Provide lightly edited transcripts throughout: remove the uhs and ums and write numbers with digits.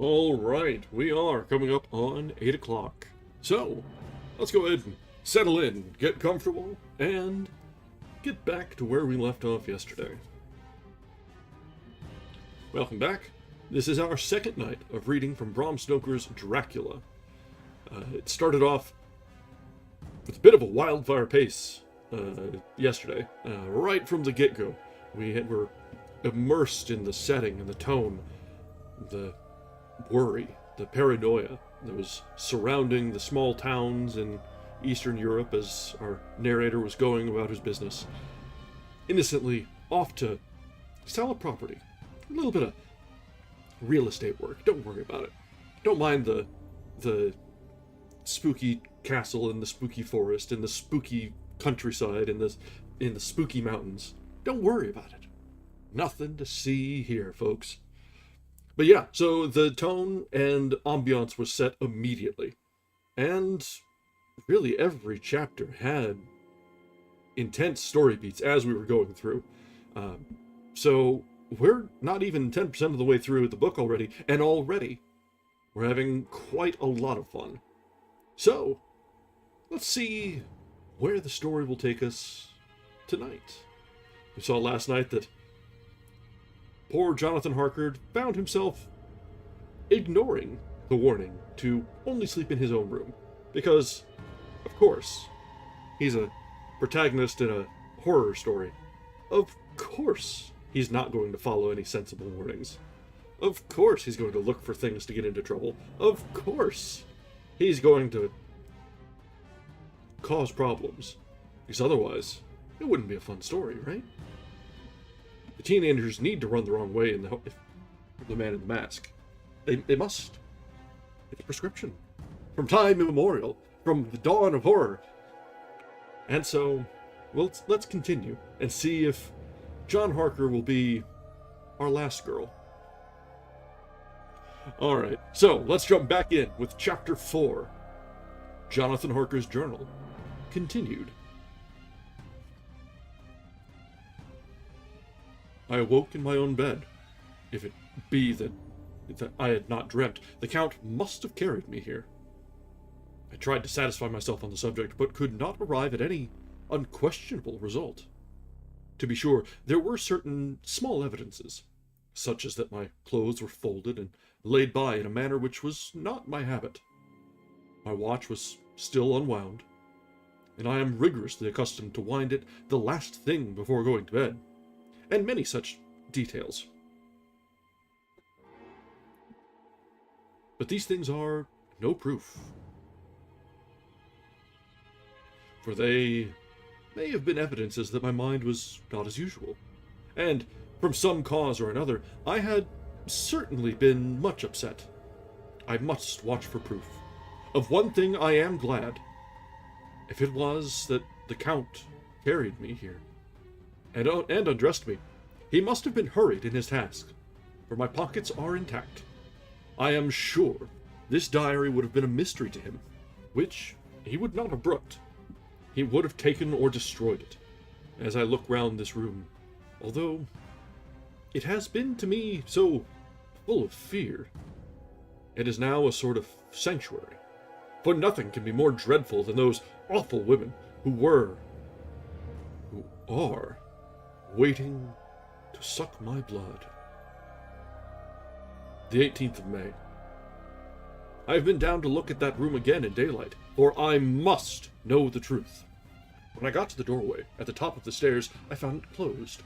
All right, we are coming up on 8 o'clock. So, let's go ahead and settle in, get comfortable, and get back to where we left off yesterday. Welcome back. This is our second night of reading from Bram Stoker's Dracula. It started off with a bit of a wildfire pace yesterday, right from the get-go. We were immersed in the setting and the tone, the worry, the paranoia that was surrounding the small towns in Eastern Europe as our narrator was going about his business, innocently off to sell a property. A little bit of real estate work. Don't worry about it. Don't mind the spooky castle and the spooky forest and the spooky countryside and in the spooky mountains. Don't worry about it. Nothing to see here, folks. But yeah, so the tone and ambiance was set immediately. And really every chapter had intense story beats as we were going through. So we're not even 10% of the way through the book already, and already we're having quite a lot of fun. So, let's see where the story will take us tonight. We saw last night that poor Jonathan Harker found himself ignoring the warning to only sleep in his own room. Because, of course, he's a protagonist in a horror story. Of course he's not going to follow any sensible warnings. Of course he's going to look for things to get into trouble. Of course he's going to cause problems. Because otherwise, it wouldn't be a fun story, right? The teenagers need to run the wrong way in the Man in the Mask. They must. It's a prescription. From time immemorial. From the dawn of horror. And so, well, let's continue and see if John Harker will be our last girl. Alright, so let's jump back in with Chapter 4. Jonathan Harker's Journal. Continued. I awoke in my own bed. If it be that I had not dreamt, the Count must have carried me here. I tried to satisfy myself on the subject, but could not arrive at any unquestionable result. To be sure, there were certain small evidences, such as that my clothes were folded and laid by in a manner which was not my habit. My watch was still unwound, and I am rigorously accustomed to wind it the last thing before going to bed, and many such details. But these things are no proof, for they may have been evidences that my mind was not as usual, and from some cause or another, I had certainly been much upset. I must watch for proof. Of one thing I am glad. If it was that the Count carried me here, and undressed me, he must have been hurried in his task, for my pockets are intact. I am sure this diary would have been a mystery to him, which he would not have brooked. He would have taken or destroyed it, as I look round this room, although it has been to me so full of fear. It is now a sort of sanctuary, for nothing can be more dreadful than those awful women who are, waiting to suck my blood. The 18th of May. I have been down to look at that room again in daylight, for I must know the truth. When I got to the doorway, at the top of the stairs, I found it closed.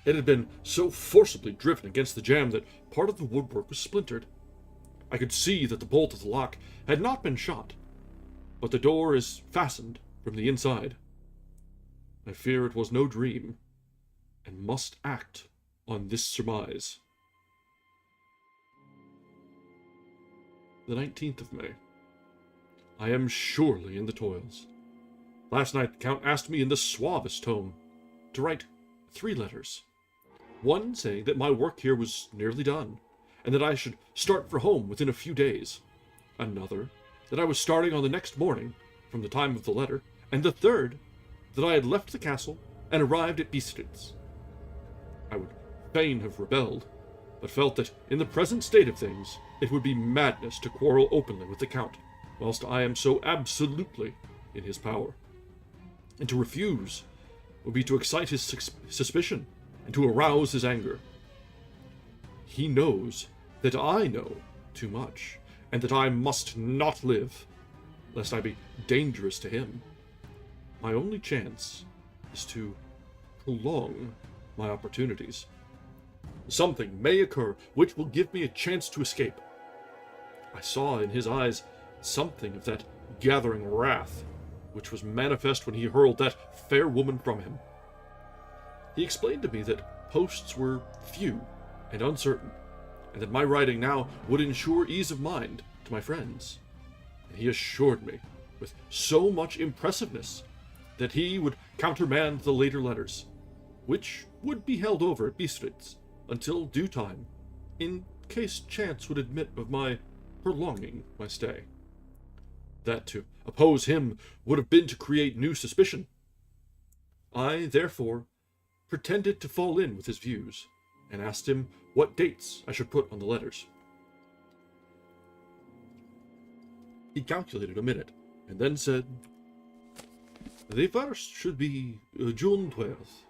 It had been so forcibly driven against the jamb that part of the woodwork was splintered. I could see that the bolt of the lock had not been shot, but the door is fastened from the inside. I fear it was no dream, and must act on this surmise. The 19th of May. I am surely in the toils. Last night the Count asked me in the suavest tone to write 3 letters. One saying that my work here was nearly done, and that I should start for home within a few days. Another, that I was starting on the next morning from the time of the letter, and the third, that I had left the castle and arrived at Bistritz. I would fain have rebelled, but felt that, in the present state of things, It would be madness to quarrel openly with the Count, whilst I am so absolutely in his power. And to refuse would be to excite his suspicion and to arouse his anger. He knows that I know too much, and that I must not live, lest I be dangerous to him. My only chance is to prolong my opportunities. Something may occur which will give me a chance to escape. I saw in his eyes something of that gathering wrath, which was manifest when he hurled that fair woman from him. He explained to me that posts were few and uncertain, and that my writing now would ensure ease of mind to my friends. And he assured me, with so much impressiveness, that he would countermand the later letters, which would be held over at Bistritz until due time, in case chance would admit of my prolonging my stay. That to oppose him would have been to create new suspicion. I, therefore, pretended to fall in with his views, and asked him what dates I should put on the letters. He calculated a minute, and then said, "The first should be June 12th,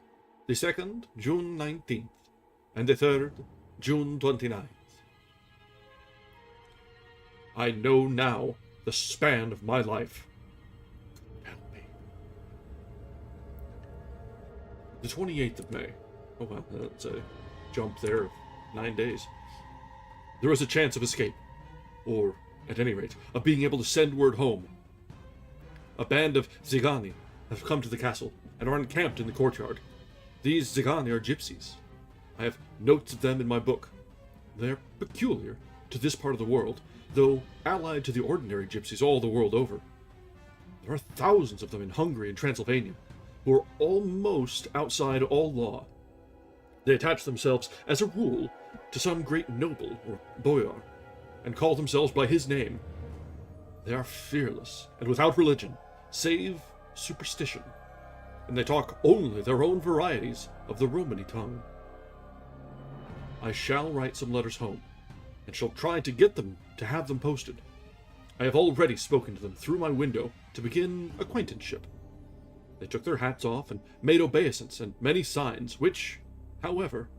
the second, June 19th, and the third, June 29th. I know now the span of my life. Help me." The 28th of May. Oh well, that's a jump there of 9 days. There was a chance of escape, or, at any rate, of being able to send word home. A band of Zigani have come to the castle, and are encamped in the courtyard. These Zigani are gypsies. I have notes of them in my book. They are peculiar to this part of the world, though allied to the ordinary gypsies all the world over. There are thousands of them in Hungary and Transylvania, who are almost outside all law. They attach themselves, as a rule, to some great noble or boyar, and call themselves by his name. They are fearless and without religion, save superstition, and they talk only their own varieties of the Romany tongue. I shall write some letters home, and shall try to get them to have them posted. I have already spoken to them through my window to begin acquaintanceship. They took their hats off and made obeisance and many signs, which, however,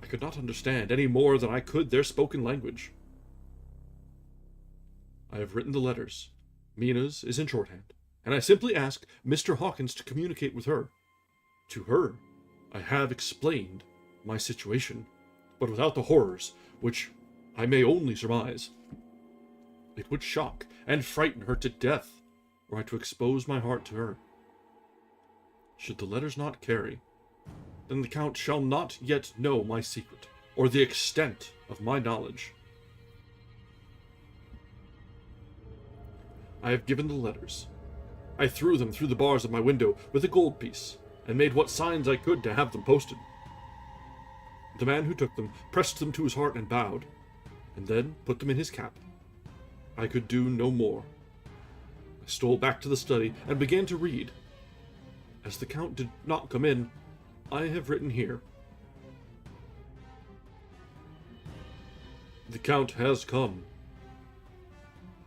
I could not understand any more than I could their spoken language. I have written the letters. Mina's is in shorthand, and I simply ask Mr. Hawkins to communicate with her. To her, I have explained my situation, but without the horrors, which I may only surmise. It would shock and frighten her to death, were I to expose my heart to her. Should the letters not carry, then the Count shall not yet know my secret, or the extent of my knowledge. I have given the letters. I threw them through the bars of my window with a gold piece, and made what signs I could to have them posted. The man who took them pressed them to his heart and bowed, and then put them in his cap. I could do no more. I stole back to the study and began to read. As the Count did not come in, I have written here. The Count has come.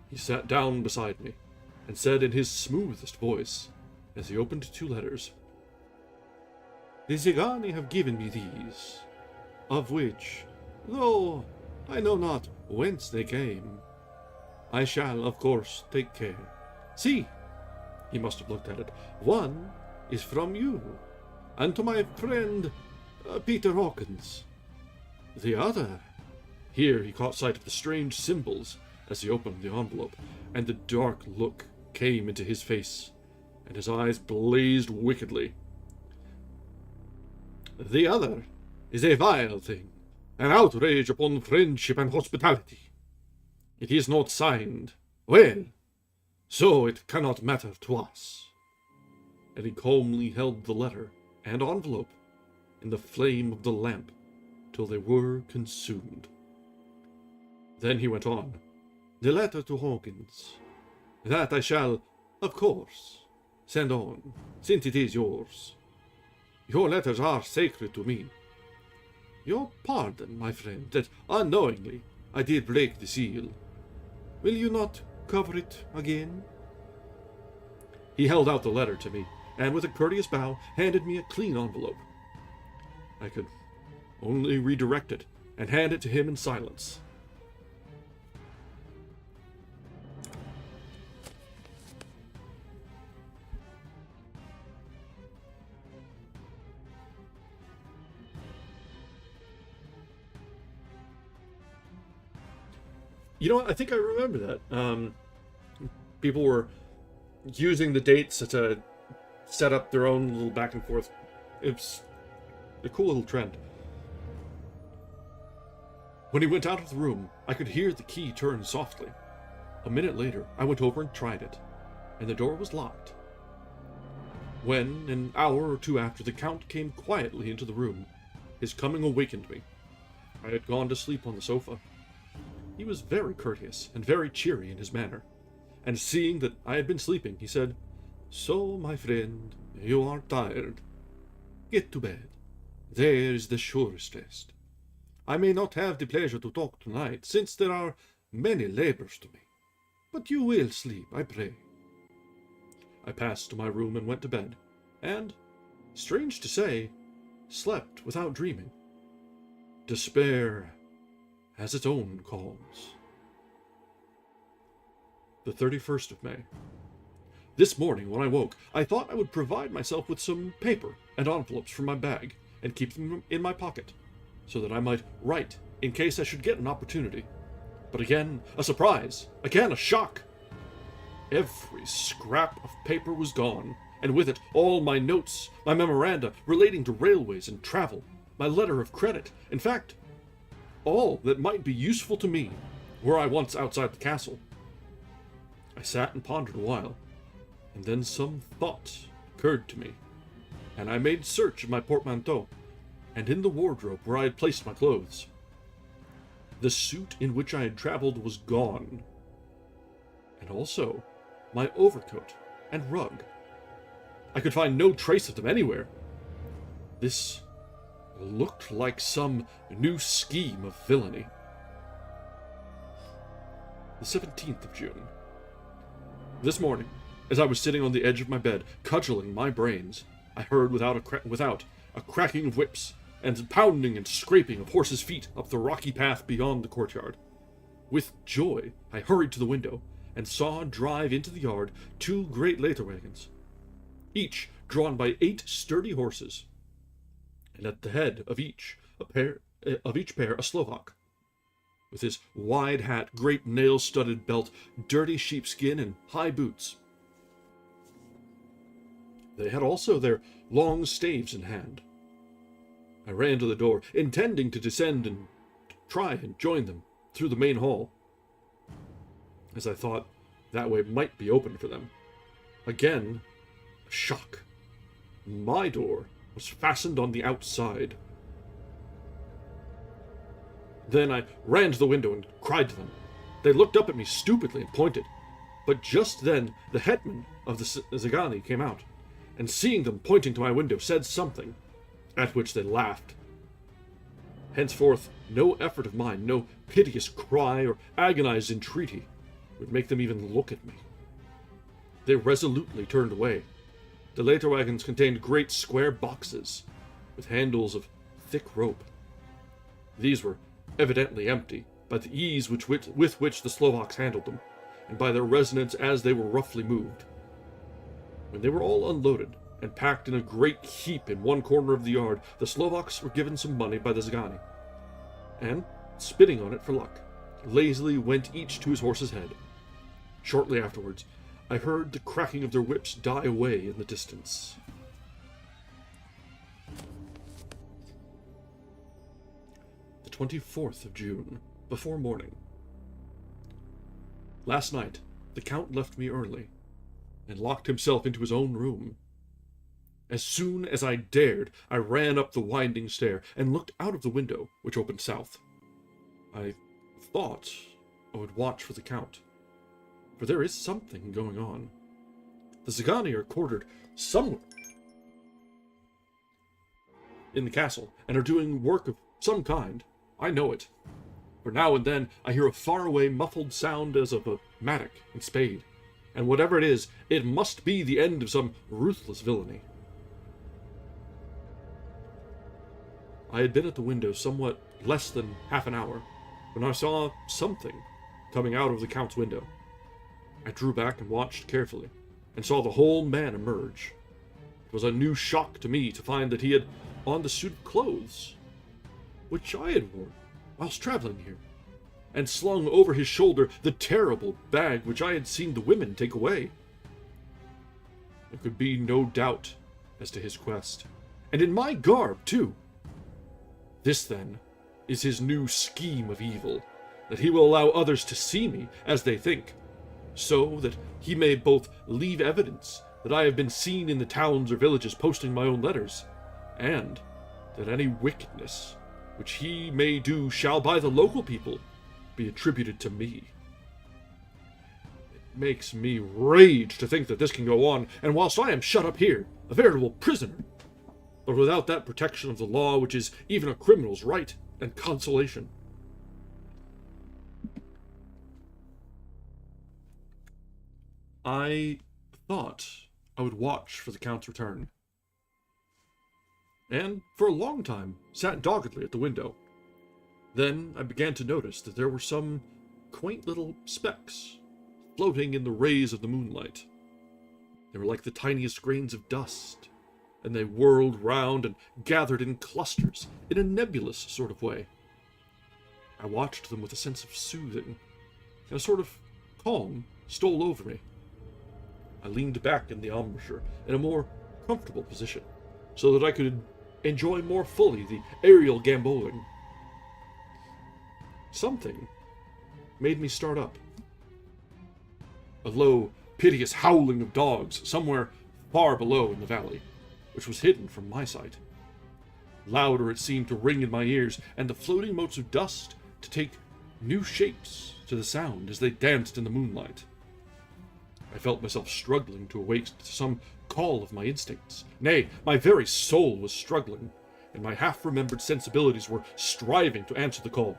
He sat down beside me, and said in his smoothest voice, as he opened 2 letters, "The Zigani have given me these, of which, though I know not whence they came, I shall, of course, take care. See," he must have looked at it, "one is from you, and to my friend Peter Hawkins. The other," here he caught sight of the strange symbols as he opened the envelope, and the dark look came into his face, and his eyes blazed wickedly. "The other is a vile thing, an outrage upon friendship and hospitality. It is not signed. Well, so it cannot matter to us." And he calmly held the letter and envelope in the flame of the lamp till they were consumed. Then he went on, "The letter to Hawkins. That I shall, of course, send on, since it is yours. Your letters are sacred to me. Your pardon, my friend, that unknowingly I did break the seal. Will you not cover it again?" He held out the letter to me, and with a courteous bow, handed me a clean envelope. I could only redirect it and hand it to him in silence. You know what? I think I remember that. People were using the dates to set up their own little back and forth. It's a cool little trend. When he went out of the room, I could hear the key turn softly. A minute later, I went over and tried it, and the door was locked. When, an hour or two after, the Count came quietly into the room, his coming awakened me. I had gone to sleep on the sofa. He was very courteous and very cheery in his manner, and seeing that I had been sleeping, he said, "So, my friend, you are tired. Get to bed. There is the surest rest. I may not have the pleasure to talk tonight, since there are many labors to me, but you will sleep, I pray." I passed to my room and went to bed, and, strange to say, slept without dreaming. Despair has its own calms. The 31st of May. This morning, when I woke, I thought I would provide myself with some paper and envelopes from my bag and keep them in my pocket, so that I might write in case I should get an opportunity. But again, a surprise! Again, a shock! Every scrap of paper was gone, and with it all my notes, my memoranda relating to railways and travel, my letter of credit, in fact, all that might be useful to me were I once outside the castle. I sat and pondered a while, and then some thought occurred to me, and I made search of my portmanteau, and in the wardrobe where I had placed my clothes. The suit in which I had traveled was gone, and also my overcoat and rug. I could find no trace of them anywhere. This looked like some new scheme of villainy. The 17th of June. This morning, as I was sitting on the edge of my bed, cudgeling my brains, I heard without a cracking of whips, and pounding and scraping of horses' feet up the rocky path beyond the courtyard. With joy, I hurried to the window, and saw drive into the yard 2 great leiter wagons, each drawn by 8 sturdy horses, and at the head of each pair a Slovak, with his wide hat, great nail-studded belt, dirty sheepskin, and high boots. They had also their long staves in hand. I ran to the door, intending to descend and try and join them through the main hall, as I thought that way might be open for them. Again, a shock. My door was fastened on the outside. Then I ran to the window and cried to them. They looked up at me stupidly and pointed, but just then the hetman of the Zagani came out, and seeing them pointing to my window, said something, at which they laughed. Henceforth, no effort of mine, no piteous cry or agonized entreaty, would make them even look at me. They resolutely turned away. The leiter wagons contained great square boxes, with handles of thick rope. These were evidently empty, by the ease with which the Slovaks handled them, and by their resonance as they were roughly moved. When they were all unloaded, and packed in a great heap in one corner of the yard, the Slovaks were given some money by the Zagani, and, spitting on it for luck, lazily went each to his horse's head. Shortly afterwards, I heard the cracking of their whips die away in the distance. The 24th of June, before morning. Last night, the Count left me early, and locked himself into his own room. As soon as I dared, I ran up the winding stair, and looked out of the window, which opened south. I thought I would watch for the Count, for there is something going on. The Zagani are quartered somewhere in the castle, and are doing work of some kind. I know it. for now and then I hear a faraway muffled sound as of a mattock and spade, and whatever it is, it must be the end of some ruthless villainy. I had been at the window somewhat less than half an hour when I saw something coming out of the Count's window. I drew back and watched carefully, and saw the whole man emerge. It was a new shock to me to find that he had on the suit of clothes which I had worn whilst traveling here, and slung over his shoulder the terrible bag which I had seen the women take away. There could be no doubt as to his quest, and in my garb, too. This, then, is his new scheme of evil, that he will allow others to see me as they think, so that he may both leave evidence that I have been seen in the towns or villages posting my own letters, and that any wickedness which he may do shall by the local people be attributed to me. It makes me rage to think that this can go on, and whilst I am shut up here, a veritable prisoner, but without that protection of the law which is even a criminal's right and consolation. I thought I would watch for the Count's return, and for a long time sat doggedly at the window. Then I began to notice that there were some quaint little specks floating in the rays of the moonlight. They were like the tiniest grains of dust, and they whirled round and gathered in clusters in a nebulous sort of way. I watched them with a sense of soothing, and a sort of calm stole over me. I leaned back in the embrasure in a more comfortable position, so that I could enjoy more fully the aerial gamboling. Something made me start up. A low, piteous howling of dogs somewhere far below in the valley, which was hidden from my sight. Louder it seemed to ring in my ears, and the floating motes of dust to take new shapes to the sound as they danced in the moonlight. I felt myself struggling to awake to some call of my instincts. Nay, my very soul was struggling, and my half-remembered sensibilities were striving to answer the call.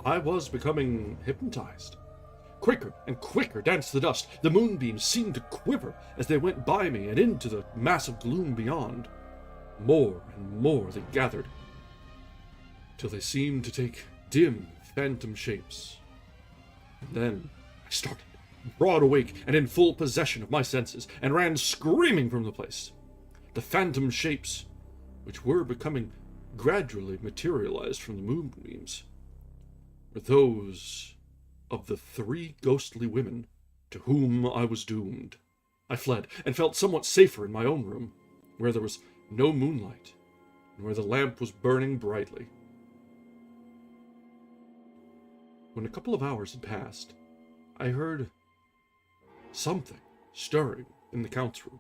I was becoming hypnotized. Quicker and quicker danced the dust. The moonbeams seemed to quiver as they went by me and into the mass of gloom beyond. More and more they gathered, till they seemed to take dim, phantom shapes. And then I started, broad awake and in full possession of my senses, and ran screaming from the place. The phantom shapes, which were becoming gradually materialized from the moonbeams, were those of the 3 ghostly women to whom I was doomed. I fled, and felt somewhat safer in my own room, where there was no moonlight, and where the lamp was burning brightly. When a couple of hours had passed, I heard something stirring in the Count's room.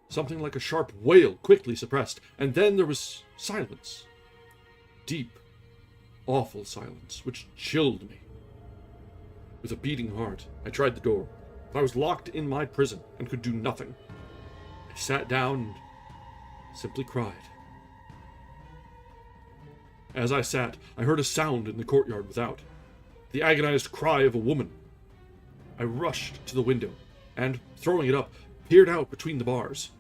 Something like a sharp wail quickly suppressed, and then there was silence. Deep, awful silence, which chilled me. With a beating heart, I tried the door, but I was locked in my prison and could do nothing. I sat down and simply cried. As I sat, I heard a sound in the courtyard without, the agonized cry of a woman. I rushed to the window, and, throwing it up, peered out between the bars.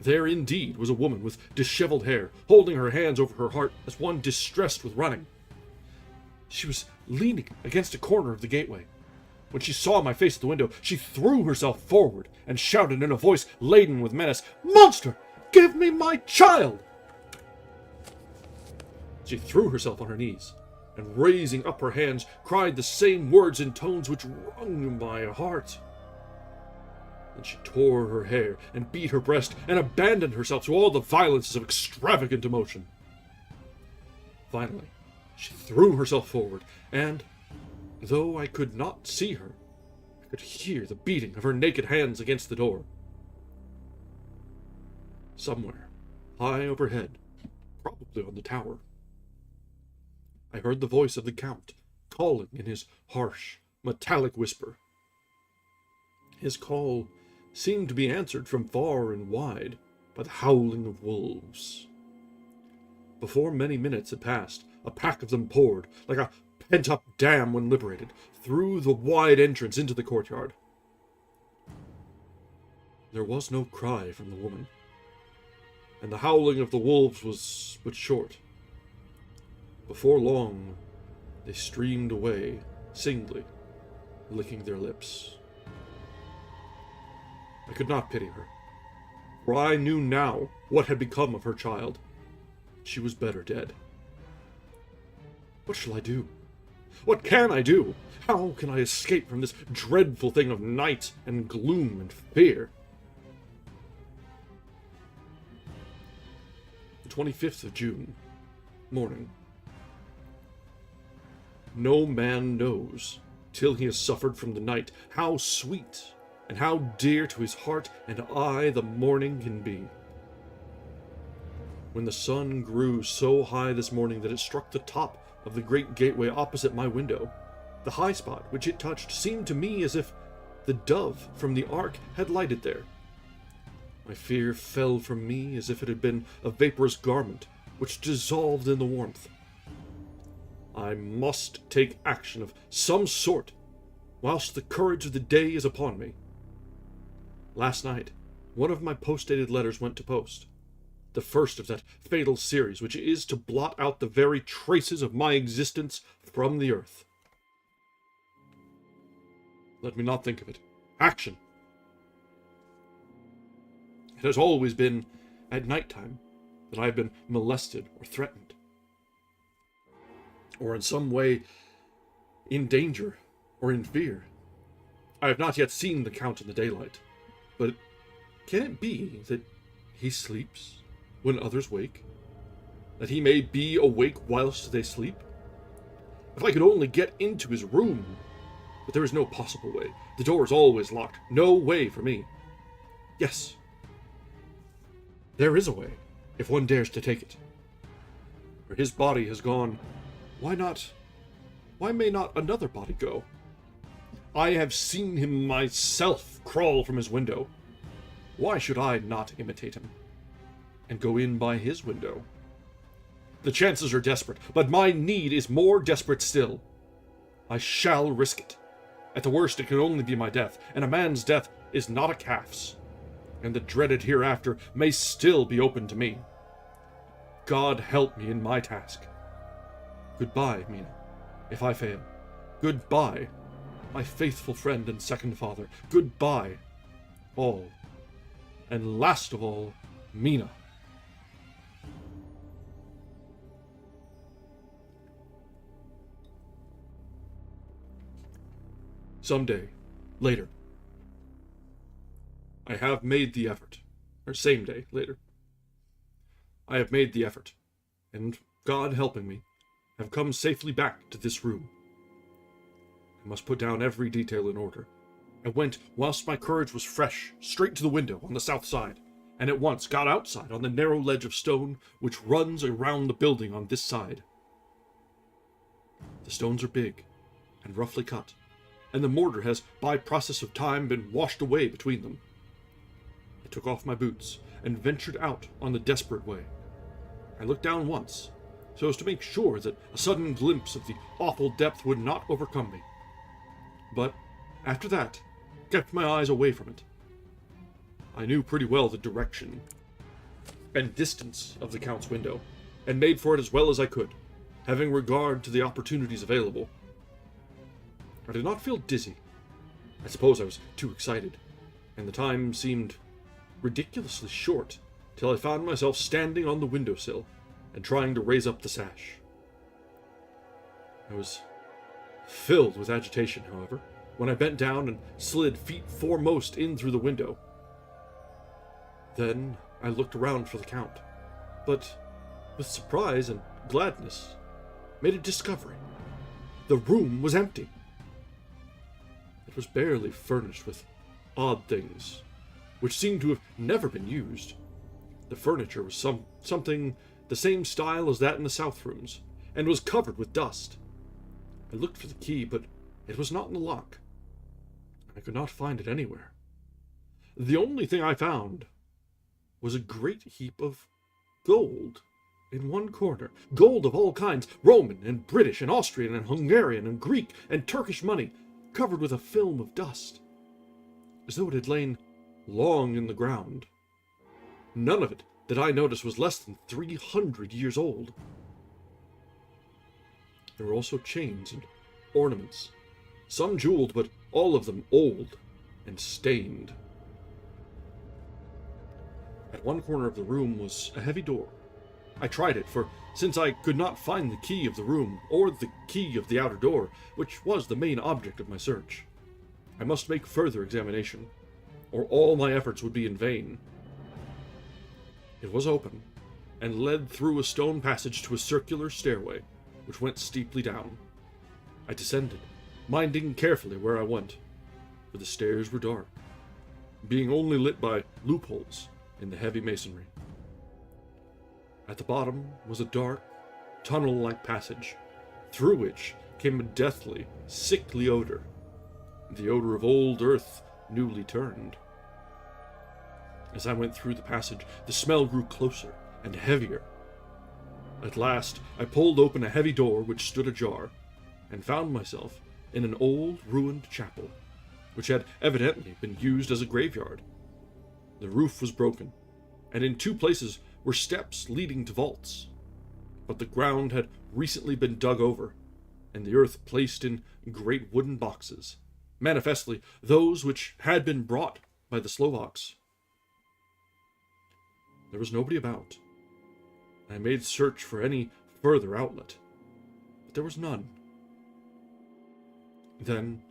There indeed was a woman with disheveled hair, holding her hands over her heart as one distressed with running. She was leaning against a corner of the gateway. When she saw my face at the window, she threw herself forward and shouted in a voice laden with menace, "Monster, give me my child!" She threw herself on her knees, and raising up her hands, cried the same words in tones which wrung my heart. Then she tore her hair and beat her breast and abandoned herself to all the violences of extravagant emotion. Finally, she threw herself forward, and, though I could not see her, I could hear the beating of her naked hands against the door. Somewhere, high overhead, probably on the tower, I heard the voice of the Count calling in his harsh, metallic whisper. His call seemed to be answered from far and wide by the howling of wolves. Before many minutes had passed, a pack of them poured, like a pent-up dam when liberated, through the wide entrance into the courtyard. There was no cry from the woman, and the howling of the wolves was but short. Before long, they streamed away, singly, licking their lips. I could not pity her, for I knew now what had become of her child. She was better dead. What shall I do? What can I do? How can I escape from this dreadful thing of night and gloom and fear? The 25th of June, morning. No man knows, till he has suffered from the night, how sweet and how dear to his heart and eye the morning can be. When the sun grew so high this morning that it struck the top of the great gateway opposite my window, the high spot which it touched seemed to me as if the dove from the ark had lighted there. My fear fell from me as if it had been a vaporous garment which dissolved in the warmth. I must take action of some sort whilst the courage of the day is upon me. Last night, one of my post-dated letters went to post, the first of that fatal series which is to blot out the very traces of my existence from the earth. Let me not think of it. Action! It has always been at night time that I have been molested or threatened, or in some way in danger or in fear. I have not yet seen the Count in the daylight, but can it be that he sleeps when others wake? That he may be awake whilst they sleep? If I could only get into his room! But there is no possible way. The door is always locked. No way for me. Yes. There is a way, if one dares to take it. Where his body has gone, why may not another body go? I have seen him myself crawl from his window. Why should I not imitate him and go in by his window? The chances are desperate, but my need is more desperate still. I shall risk it. At the worst, it can only be my death, and a man's death is not a calf's, and the dreaded hereafter may still be open to me. God help me in my task. Goodbye, Mina, if I fail. Goodbye, my faithful friend and second father. Goodbye, all. And last of all, Mina. Someday, later. I have made the effort. Or same day, later. I have made the effort, and God helping me, have come safely back to this room. I must put down every detail in order. I went, whilst my courage was fresh, straight to the window on the south side, and at once got outside on the narrow ledge of stone which runs around the building on this side. The stones are big and roughly cut, and the mortar has, by process of time, been washed away between them. I took off my boots and ventured out on the desperate way. I looked down once, so as to make sure that a sudden glimpse of the awful depth would not overcome me. But, after that, kept my eyes away from it. I knew pretty well the direction and distance of the Count's window, and made for it as well as I could, having regard to the opportunities available. I did not feel dizzy. I suppose I was too excited, and the time seemed ridiculously short, till I found myself standing on the windowsill and trying to raise up the sash. I was filled with agitation, however, when I bent down and slid feet foremost in through the window. Then I looked around for the Count, but, with surprise and gladness, made a discovery. The room was empty. It was barely furnished with odd things, which seemed to have never been used. The furniture was something the same style as that in the south rooms, and was covered with dust. I looked for the key, but it was not in the lock. I could not find it anywhere. The only thing I found was a great heap of gold In one corner, gold of all kinds, Roman and British and Austrian and Hungarian and Greek and Turkish money, covered with a film of dust, as though it had lain long in the ground. None of it that I noticed was less than 300 years old. There were also chains and ornaments, some jeweled, but all of them old and stained. At one corner of the room was a heavy door. I tried it, for since I could not find the key of the room, or the key of the outer door, which was the main object of my search, I must make further examination, or all my efforts would be in vain. It was open, and led through a stone passage to a circular stairway, which went steeply down. I descended, minding carefully where I went, for the stairs were dark, being only lit by loopholes in the heavy masonry. At the bottom was a dark, tunnel-like passage, through which came a deathly, sickly odor, the odor of old earth newly turned. As I went through the passage, the smell grew closer and heavier. At last, I pulled open a heavy door which stood ajar, and found myself in an old, ruined chapel, which had evidently been used as a graveyard. The roof was broken, and in two places were steps leading to vaults, but the ground had recently been dug over, and the earth placed in great wooden boxes, manifestly those which had been brought by the Slovaks. There was nobody about. I made search for any further outlet, but there was none. Then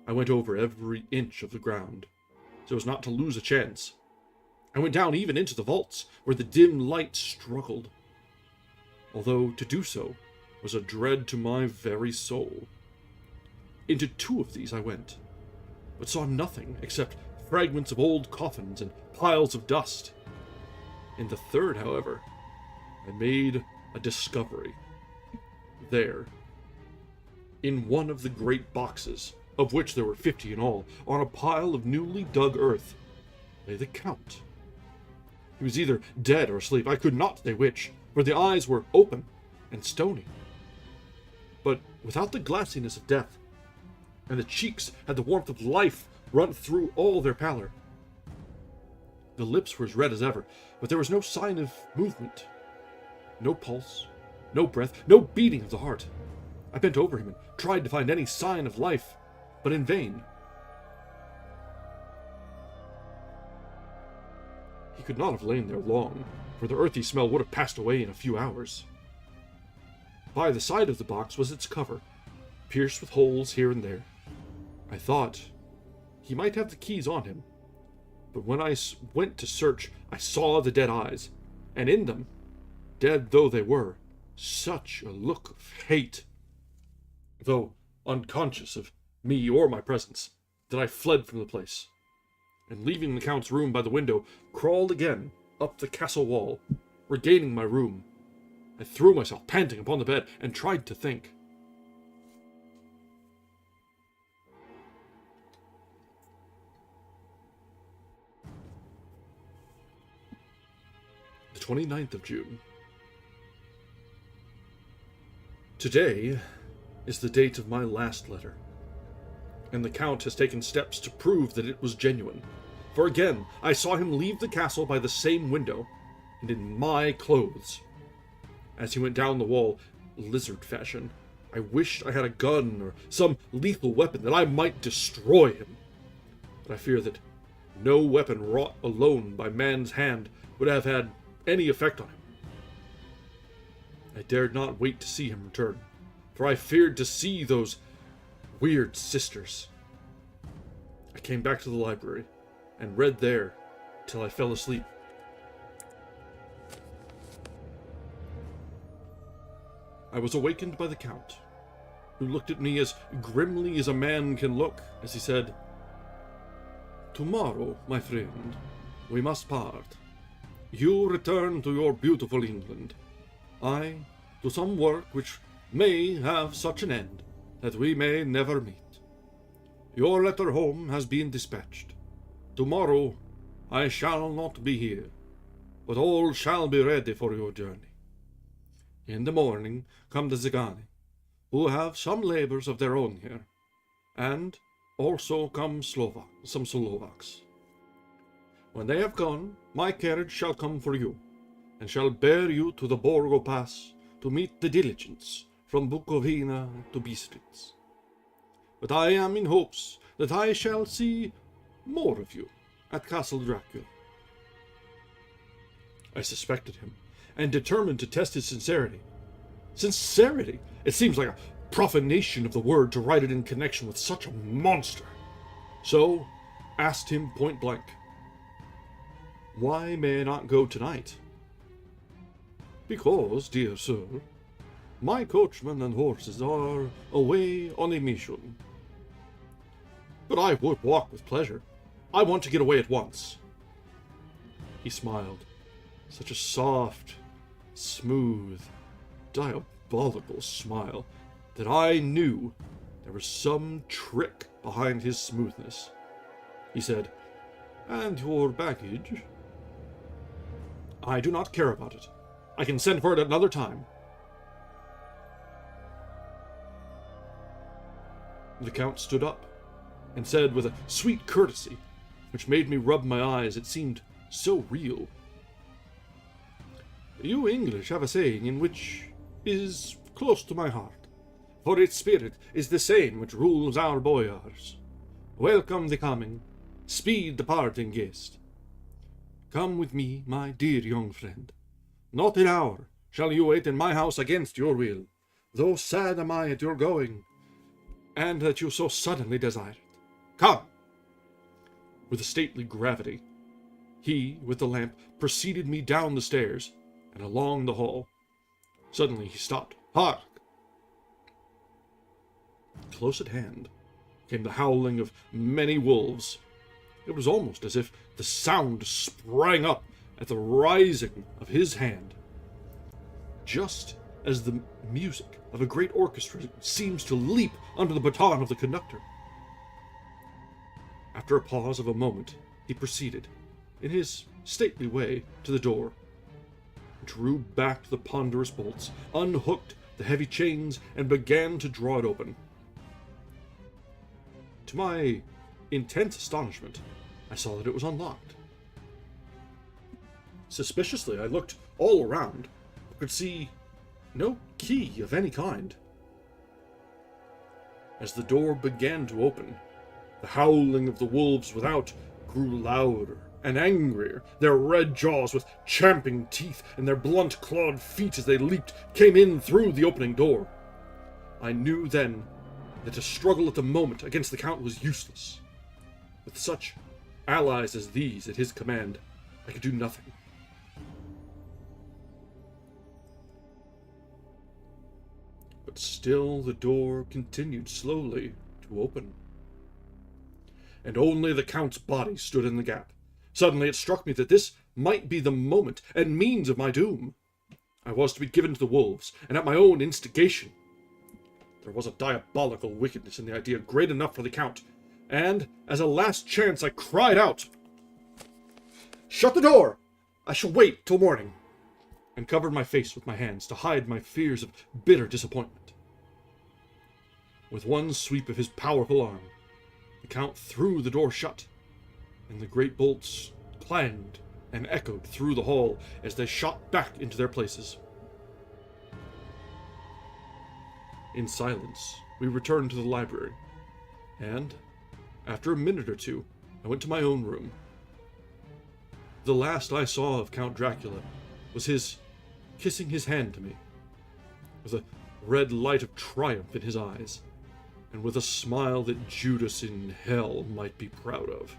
I went over every inch of the ground, so as not to lose a chance. I went down even into the vaults, where the dim light struggled, although to do so was a dread to my very soul. Into two of these I went, but saw nothing except fragments of old coffins and piles of dust. In the third, however, I made a discovery. There, in one of the great boxes, of which there were 50 in all, on a pile of newly dug earth, lay the Count. He was either dead or asleep, I could not say which, for the eyes were open and stony, but without the glassiness of death, and the cheeks had the warmth of life run through all their pallor. The lips were as red as ever, but there was no sign of movement, no pulse, no breath, no beating of the heart. I bent over him and tried to find any sign of life, but in vain. He could not have lain there long, for the earthy smell would have passed away in a few hours. By the side of the box was its cover, pierced with holes here and there. I thought he might have the keys on him, but when I went to search, I saw the dead eyes, and in them, dead though they were, such a look of hate, though unconscious of me or my presence, that I fled from the place, and leaving the Count's room by the window, crawled again up the castle wall. Regaining my room, I threw myself panting upon the bed and tried to think. The 29th of June. Today is the date of my last letter, and the Count has taken steps to prove that it was genuine, for again I saw him leave the castle by the same window, and in my clothes. As he went down the wall, lizard fashion, I wished I had a gun or some lethal weapon that I might destroy him, but I fear that no weapon wrought alone by man's hand would have had any effect on him. I dared not wait to see him return, for I feared to see those weird sisters. I came back to the library and read there till I fell asleep. I was awakened by the Count, who looked at me as grimly as a man can look, as he said, "Tomorrow, my friend, we must part. You return to your beautiful England. I to some work which may have such an end that we may never meet. Your letter home has been dispatched. Tomorrow I shall not be here, but all shall be ready for your journey. In the morning come the Zagani, who have some labors of their own here, and also come some Slovaks. When they have gone, my carriage shall come for you, and shall bear you to the Borgo Pass to meet the diligence from Bukovina to Bistritz. But I am in hopes that I shall see more of you at Castle Dracula. I suspected him, and determined to test his sincerity. Sincerity! It seems like a profanation of the word to write it in connection with such a monster. So, asked him point blank, "Why may I not go tonight?" "Because, dear sir, my coachman and horses are away on a mission." "But I would walk with pleasure. I want to get away at once." He smiled. Such a soft, smooth, diabolical smile that I knew there was some trick behind his smoothness. He said, "And your baggage?" "I do not care about it. I can send for it at another time." The Count stood up and said with a sweet courtesy, which made me rub my eyes, it seemed so real, "You English have a saying in which is close to my heart, for its spirit is the same which rules our boyars. Welcome the coming, speed the parting guest. Come with me, my dear young friend. Not an hour shall you wait in my house against your will, though sad am I at your going, and that you so suddenly desire it. Come!" With a stately gravity, he, with the lamp, preceded me down the stairs and along the hall. Suddenly he stopped. "Hark!" Close at hand came the howling of many wolves. It was almost as if the sound sprang up at the rising of his hand, just as the music of a great orchestra seems to leap under the baton of the conductor. After a pause of a moment, he proceeded, in his stately way, to the door, drew back the ponderous bolts, unhooked the heavy chains, and began to draw it open. To my intense astonishment, I saw that it was unlocked. Suspiciously, I looked all around, but could see no key of any kind. As the door began to open, the howling of the wolves without grew louder and angrier. Their red jaws with champing teeth and their blunt clawed feet as they leaped came in through the opening door. I knew then that to struggle at the moment against the Count was useless. With such allies as these at his command, I could do nothing. But still the door continued slowly to open, and only the Count's body stood in the gap. Suddenly it struck me that this might be the moment and means of my doom. I was to be given to the wolves, and at my own instigation. There was a diabolical wickedness in the idea great enough for the Count, and, as a last chance, I cried out, "Shut the door! I shall wait till morning," and covered my face with my hands to hide my fears of bitter disappointment. With one sweep of his powerful arm, the Count threw the door shut, and the great bolts clanged and echoed through the hall as they shot back into their places. In silence, we returned to the library, and, after a minute or two, I went to my own room. The last I saw of Count Dracula was his kissing his hand to me, with a red light of triumph in his eyes, and with a smile that Judas in hell might be proud of.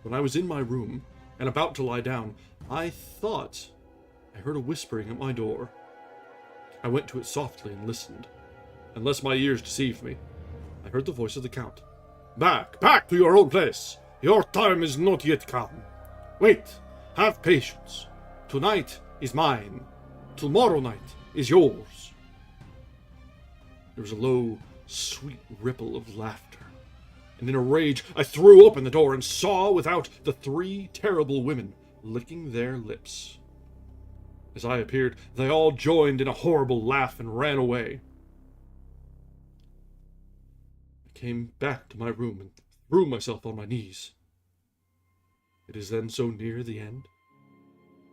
When I was in my room, and about to lie down, I thought I heard a whispering at my door. I went to it softly and listened. Unless my ears deceived me, I heard the voice of the Count. "Back, back to your own place! Your time is not yet come. Wait, have patience. Tonight is mine. Tomorrow night is yours." There was a low, sweet ripple of laughter, and in a rage I threw open the door and saw without the three terrible women licking their lips. As I appeared, they all joined in a horrible laugh and ran away. I came back to my room and threw myself on my knees. It is then so near the end.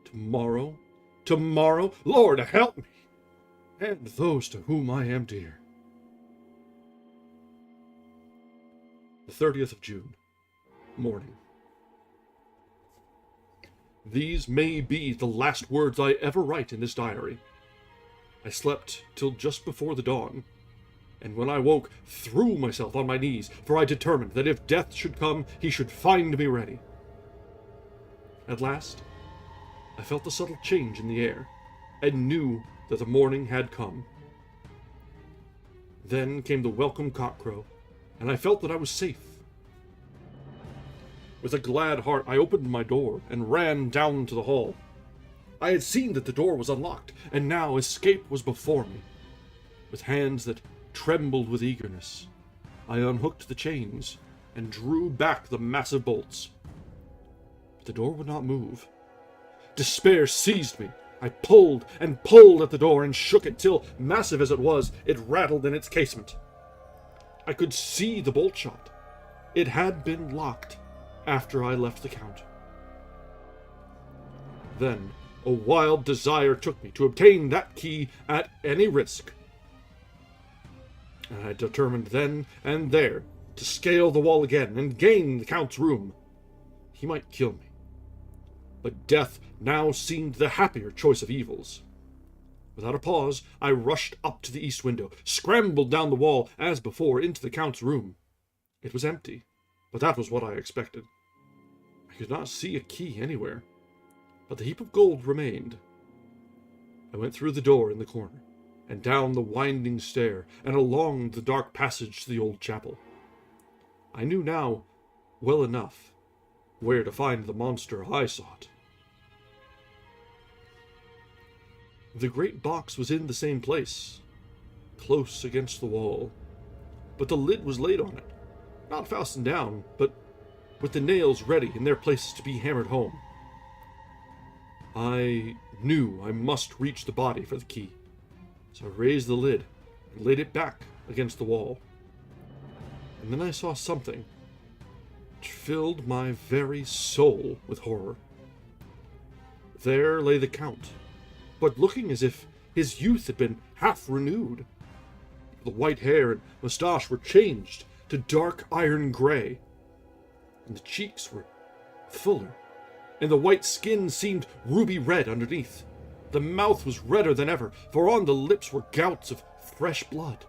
Tomorrow, Lord help me, and those to whom I am dear. The 30th of June, morning. These may be the last words I ever write in this diary. I slept till just before the dawn, and when I woke, threw myself on my knees, for I determined that if death should come, he should find me ready. At last, I felt the subtle change in the air, and knew that the morning had come. Then came the welcome cockcrow, and I felt that I was safe. With a glad heart, I opened my door and ran down to the hall. I had seen that the door was unlocked, and now escape was before me. With hands that trembled with eagerness, I unhooked the chains and drew back the massive bolts. But the door would not move. Despair seized me. I pulled and pulled at the door and shook it till, massive as it was, it rattled in its casement. I could see the bolt shot. It had been locked after I left the Count. Then a wild desire took me to obtain that key at any risk. And I determined then and there to scale the wall again and gain the Count's room. He might kill me, but death now seemed the happier choice of evils. Without a pause, I rushed up to the east window, scrambled down the wall as before into the Count's room. It was empty, but that was what I expected. I could not see a key anywhere, but the heap of gold remained. I went through the door in the corner, and down the winding stair, and along the dark passage to the old chapel. I knew now, well enough, where to find the monster I sought. The great box was in the same place, close against the wall, but the lid was laid on it, not fastened down, but with the nails ready in their places to be hammered home. I knew I must reach the body for the key, so I raised the lid and laid it back against the wall. And then I saw something which filled my very soul with horror. There lay the Count, but looking as if his youth had been half renewed. The white hair and moustache were changed to dark iron gray, and the cheeks were fuller, and the white skin seemed ruby red underneath. The mouth was redder than ever, for on the lips were gouts of fresh blood,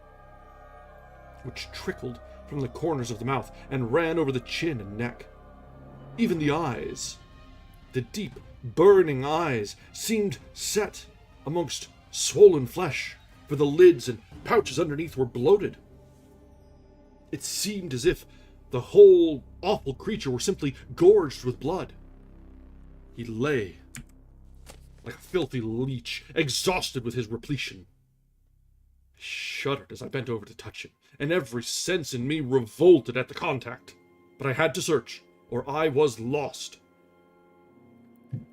which trickled from the corners of the mouth and ran over the chin and neck. Even the eyes, the deep, burning eyes, seemed set amongst swollen flesh, for the lids and pouches underneath were bloated. It seemed as if the whole awful creature were simply gorged with blood. He lay like a filthy leech, exhausted with his repletion. I shuddered as I bent over to touch him, and every sense in me revolted at the contact. But I had to search, or I was lost.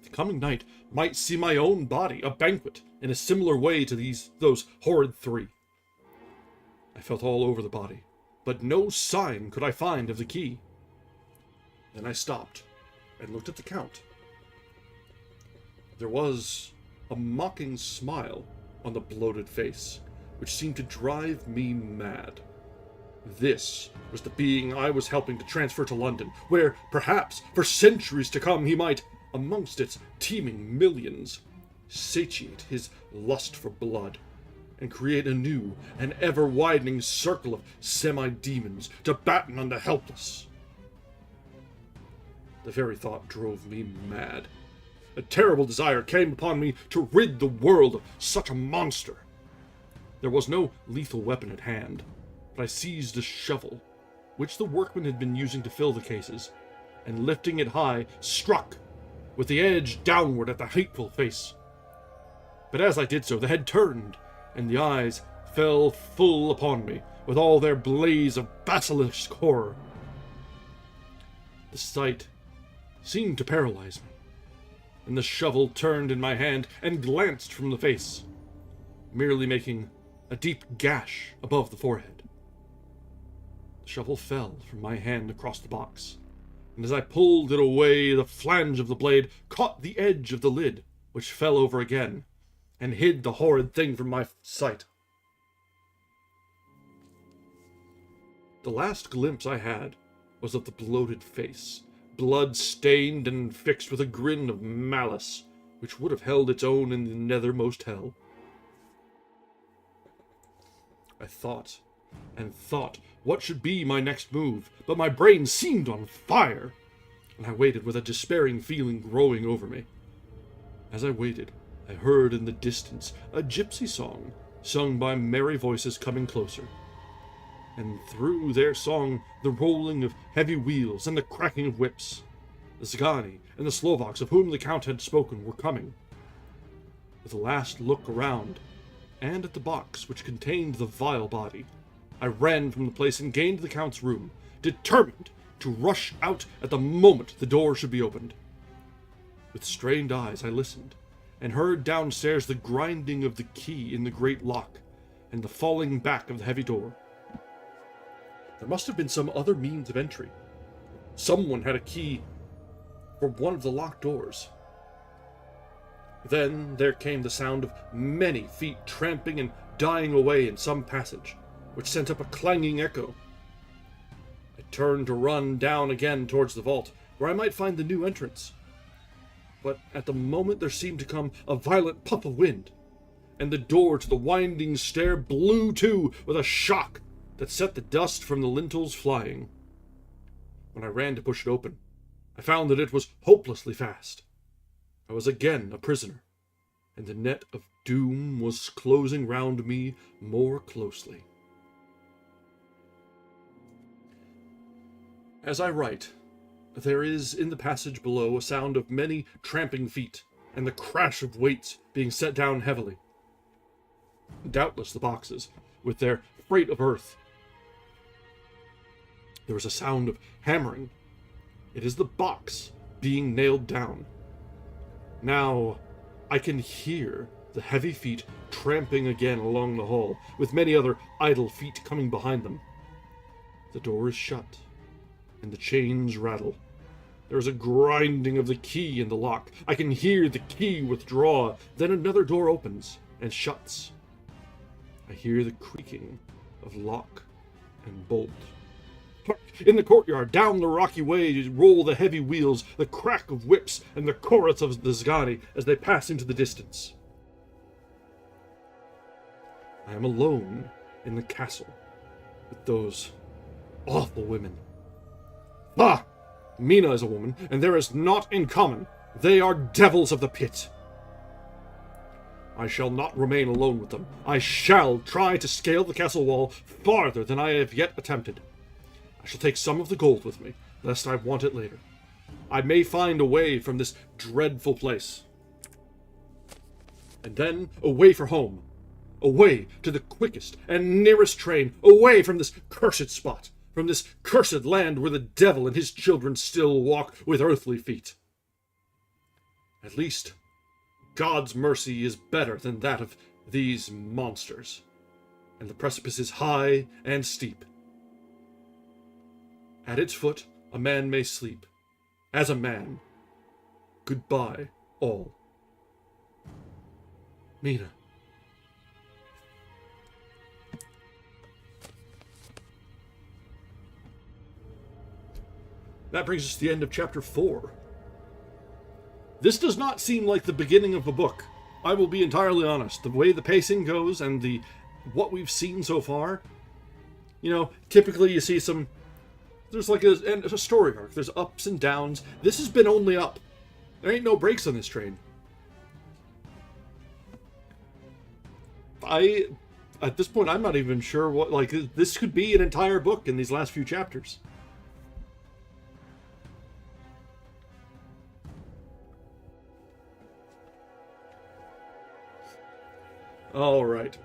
The coming night might see my own body a banquet in a similar way to those horrid three. I felt all over the body, but no sign could I find of the key. Then I stopped and looked at the Count. There was a mocking smile on the bloated face, which seemed to drive me mad. This was the being I was helping to transfer to London, where, perhaps, for centuries to come, he might, amongst its teeming millions, satiate his lust for blood, and create a new and ever-widening circle of semi-demons to batten on the helpless. The very thought drove me mad. A terrible desire came upon me to rid the world of such a monster. There was no lethal weapon at hand, but I seized a shovel, which the workmen had been using to fill the cases, and lifting it high, struck, with the edge downward at the hateful face. But as I did so, the head turned, and the eyes fell full upon me, with all their blaze of basilisk horror. The sight seemed to paralyze me. and the shovel turned in my hand and glanced from the face, merely making a deep gash above the forehead. The shovel fell from my hand across the box, and as I pulled it away, the flange of the blade caught the edge of the lid, which fell over again, and hid the horrid thing from my sight. The last glimpse I had was of the bloated face, blood-stained and fixed with a grin of malice, which would have held its own in the nethermost hell. I thought and thought what should be my next move, but my brain seemed on fire, and I waited with a despairing feeling growing over me. As I waited, I heard in the distance a gypsy song, sung by merry voices coming closer. And through their song, the rolling of heavy wheels and the cracking of whips. The Zgani and the Slovaks of whom the Count had spoken were coming. With a last look around, and at the box which contained the vile body, I ran from the place and gained the Count's room, determined to rush out at the moment the door should be opened. With strained eyes I listened, and heard downstairs the grinding of the key in the great lock, and the falling back of the heavy door. There must have been some other means of entry. Someone had a key for one of the locked doors. Then there came the sound of many feet tramping and dying away in some passage, which sent up a clanging echo. I turned to run down again towards the vault, where I might find the new entrance. But at the moment there seemed to come a violent puff of wind, and the door to the winding stair blew to with a shock that set the dust from the lintels flying. When I ran to push it open, I found that it was hopelessly fast. I was again a prisoner, and the net of doom was closing round me more closely. As I write, there is in the passage below a sound of many tramping feet, and the crash of weights being set down heavily. Doubtless the boxes, with their freight of earth. There is a sound of hammering. It is the box being nailed down. Now I can hear the heavy feet tramping again along the hall, with many other idle feet coming behind them. The door is shut, and the chains rattle. There is a grinding of the key in the lock. I can hear the key withdraw. Then another door opens and shuts. I hear the creaking of lock and bolt. In the courtyard, down the rocky way, roll the heavy wheels, the crack of whips, and the chorus of the Zgani as they pass into the distance. I am alone in the castle with those awful women. Ah! Mina is a woman, and there is naught in common. They are devils of the pit. I shall not remain alone with them. I shall try to scale the castle wall farther than I have yet attempted. I shall take some of the gold with me, lest I want it later. I may find a way from this dreadful place. And then away for home. Away to the quickest and nearest train. Away from this cursed spot. From this cursed land where the devil and his children still walk with earthly feet. At least, God's mercy is better than that of these monsters. And the precipice is high and steep. At its foot, a man may sleep. As a man. Goodbye, all. Mina. That brings us to the end of chapter 4. This does not seem like the beginning of a book. I will be entirely honest. The way the pacing goes and what we've seen so far, typically you see there's like a story arc. There's ups and downs. This has been only up. There ain't no brakes on this train. At this point, I'm not even sure this could be an entire book in these last few chapters. All right.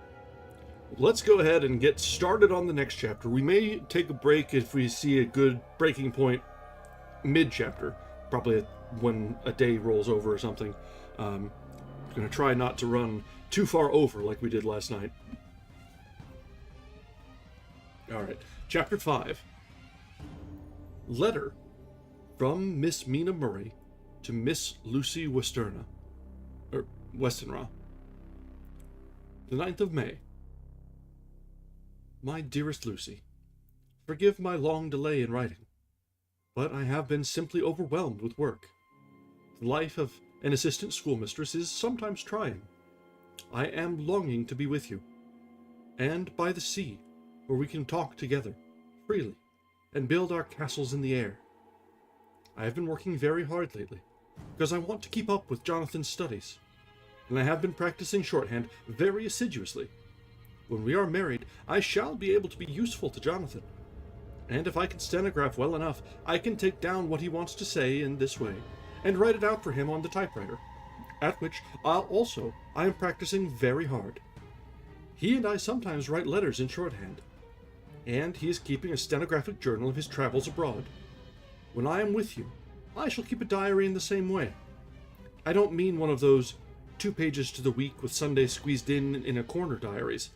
Let's go ahead and get started on the next chapter. We may take a break if we see a good breaking point mid-chapter. Probably when a day rolls over or something. I'm going to try not to run too far over like we did last night. Alright, Chapter 5. Letter from Miss Mina Murray to Miss Lucy Westenra. The 9th of May. My dearest Lucy, forgive my long delay in writing, but I have been simply overwhelmed with work. The life of an assistant schoolmistress is sometimes trying. I am longing to be with you, and by the sea, where we can talk together, freely, and build our castles in the air. I have been working very hard lately, because I want to keep up with Jonathan's studies, and I have been practicing shorthand very assiduously. When we are married, I shall be able to be useful to Jonathan, and if I can stenograph well enough, I can take down what he wants to say in this way, and write it out for him on the typewriter, at which I am practicing very hard. He and I sometimes write letters in shorthand, and he is keeping a stenographic journal of his travels abroad. When I am with you, I shall keep a diary in the same way. I don't mean one of those 2 pages to the week with Sunday squeezed in a corner diaries,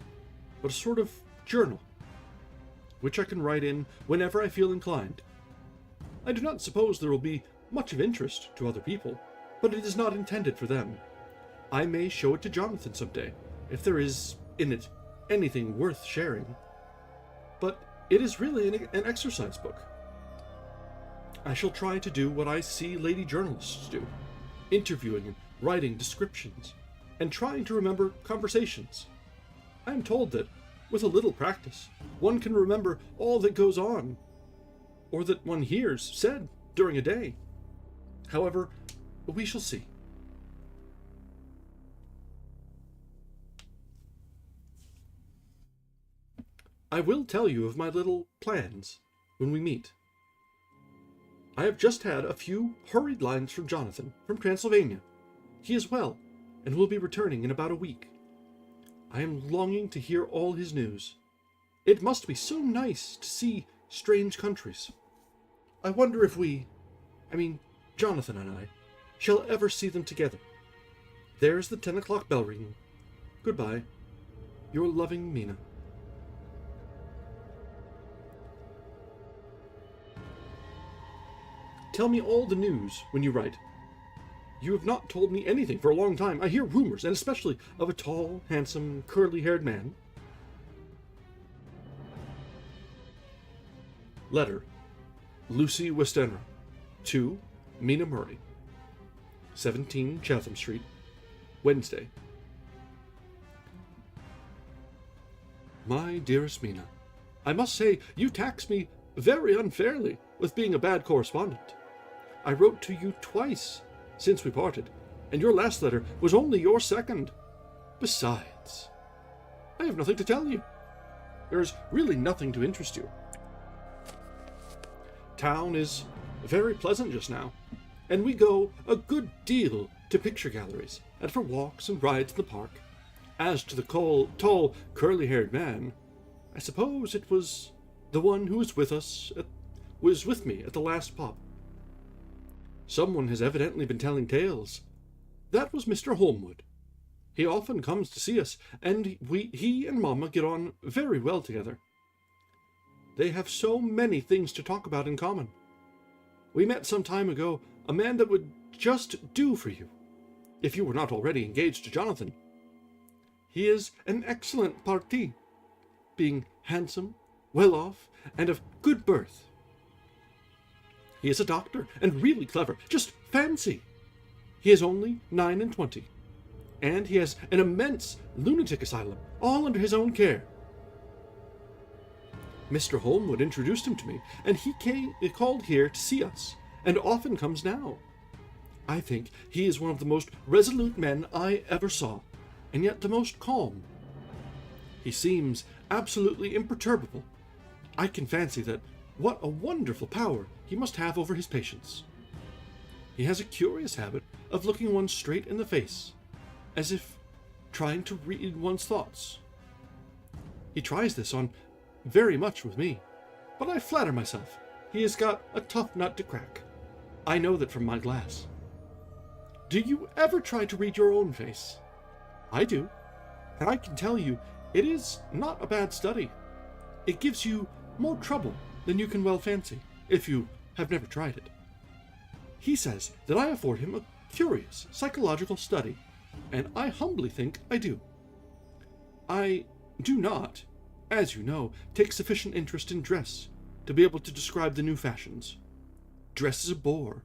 but a sort of journal, which I can write in whenever I feel inclined. I do not suppose there will be much of interest to other people, but it is not intended for them. I may show it to Jonathan some day, if there is in it anything worth sharing. But it is really an exercise book. I shall try to do what I see lady journalists do, interviewing and writing descriptions, and trying to remember conversations. I am told that, with a little practice, one can remember all that goes on, or that one hears said during a day. However, we shall see. I will tell you of my little plans when we meet. I have just had a few hurried lines from Jonathan, from Transylvania. He is well, and will be returning in about a week. I am longing to hear all his news. It must be so nice to see strange countries. I wonder if Jonathan and I, shall ever see them together. There's the 10 o'clock bell ringing. Goodbye. Your loving Mina. Tell me all the news when you write. You have not told me anything for a long time. I hear rumors, and especially of a tall, handsome, curly-haired man. Letter. Lucy Westenra to Mina Murray. 17 Chatham Street, Wednesday. My dearest Mina, I must say you tax me very unfairly with being a bad correspondent. I wrote to you twice since we parted, and your last letter was only your second. Besides, I have nothing to tell you. There is really nothing to interest you. Town is very pleasant just now, and we go a good deal to picture galleries, and for walks and rides in the park. As to the tall, curly-haired man, I suppose it was the one who was with me at the last pop. Someone has evidently been telling tales. That was Mr. Holmwood. He often comes to see us, and he and Mamma get on very well together. They have so many things to talk about in common. We met some time ago a man that would just do for you, if you were not already engaged to Jonathan. He is an excellent parti, being handsome, well off, and of good birth. He is a doctor, and really clever. Just fancy! He is only 29, and he has an immense lunatic asylum, all under his own care. Mr. Holmwood introduced him to me, and he called here to see us, and often comes now. I think he is one of the most resolute men I ever saw, and yet the most calm. He seems absolutely imperturbable. I can fancy that what a wonderful power he must have over his patients. He has a curious habit of looking one straight in the face, as if trying to read one's thoughts. He tries this on very much with me, but I flatter myself he has got a tough nut to crack. I know that from my glass. Do you ever try to read your own face? I do, and I can tell you, it is not a bad study. It gives you more trouble than you can well fancy, if you have never tried it. He says that I afford him a curious psychological study, and I humbly think I do. I do not, as you know, take sufficient interest in dress to be able to describe the new fashions. Dress is a bore.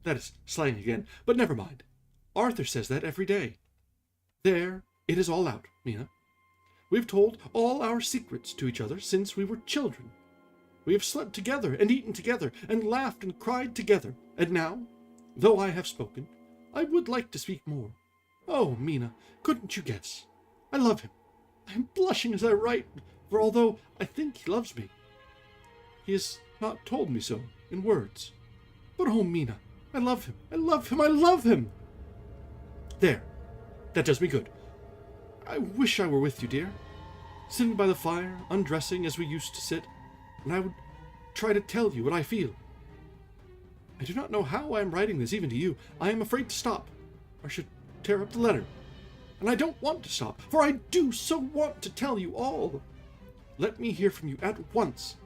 That is slang again, but never mind. Arthur says that every day. There, it is all out, Mina. We've told all our secrets to each other since we were children. We have slept together and eaten together and laughed and cried together. And now, though I have spoken, I would like to speak more. Oh, Mina, couldn't you guess? I love him. I am blushing as I write, for although I think he loves me, he has not told me so in words. But oh, Mina, I love him. I love him. I love him. There. That does me good. I wish I were with you, dear. Sitting by the fire, undressing as we used to sit, and I would try to tell you what I feel. I do not know how I am writing this even to you. I am afraid to stop, or I should tear up the letter. And I don't want to stop, for I do so want to tell you all. Let me hear from you at once,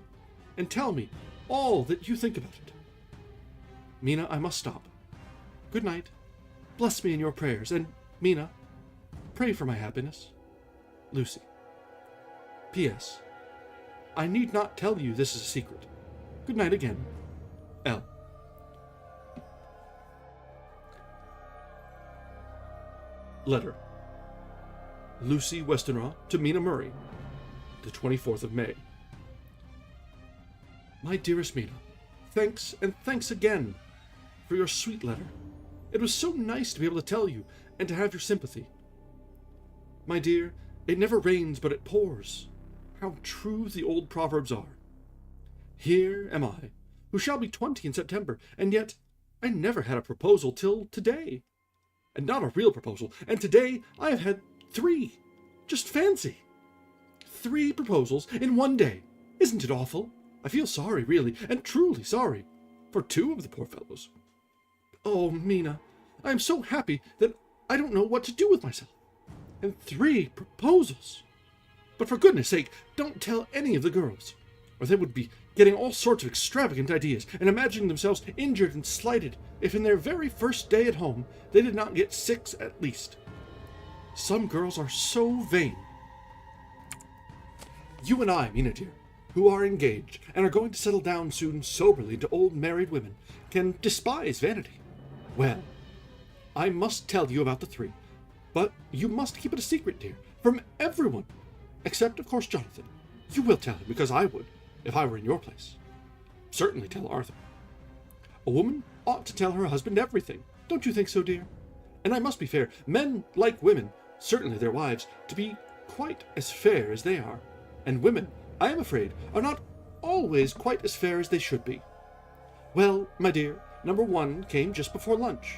and tell me all that you think about it. Mina, I must stop. Good night. Bless me in your prayers, and, Mina, pray for my happiness. Lucy. P.S. I need not tell you this is a secret. Good night again. L. Letter. Lucy Westenra to Mina Murray, the 24th of May. My dearest Mina, thanks and thanks again for your sweet letter. It was so nice to be able to tell you and to have your sympathy. My dear, it never rains but it pours. How true the old proverbs are. Here am I, who shall be 20 in September, and yet I never had a proposal till today. And not a real proposal, and today I have had 3. Just fancy. 3 proposals in one day. Isn't it awful? I feel sorry, really, and truly sorry, for 2 of the poor fellows. Oh, Mina, I am so happy that I don't know what to do with myself. And 3 proposals. But for goodness sake, don't tell any of the girls, or they would be getting all sorts of extravagant ideas and imagining themselves injured and slighted if in their very first day at home they did not get 6 at least. Some girls are so vain. You and I, Mina dear, who are engaged and are going to settle down soon soberly into old married women, can despise vanity. Well, I must tell you about the 3, but you must keep it a secret, dear, from everyone, except, of course, Jonathan. You will tell him, because I would, if I were in your place. Certainly tell Arthur. A woman ought to tell her husband everything. Don't you think so, dear? And I must be fair. Men like women, certainly their wives, to be quite as fair as they are. And women, I am afraid, are not always quite as fair as they should be. Well, my dear, number 1 came just before lunch.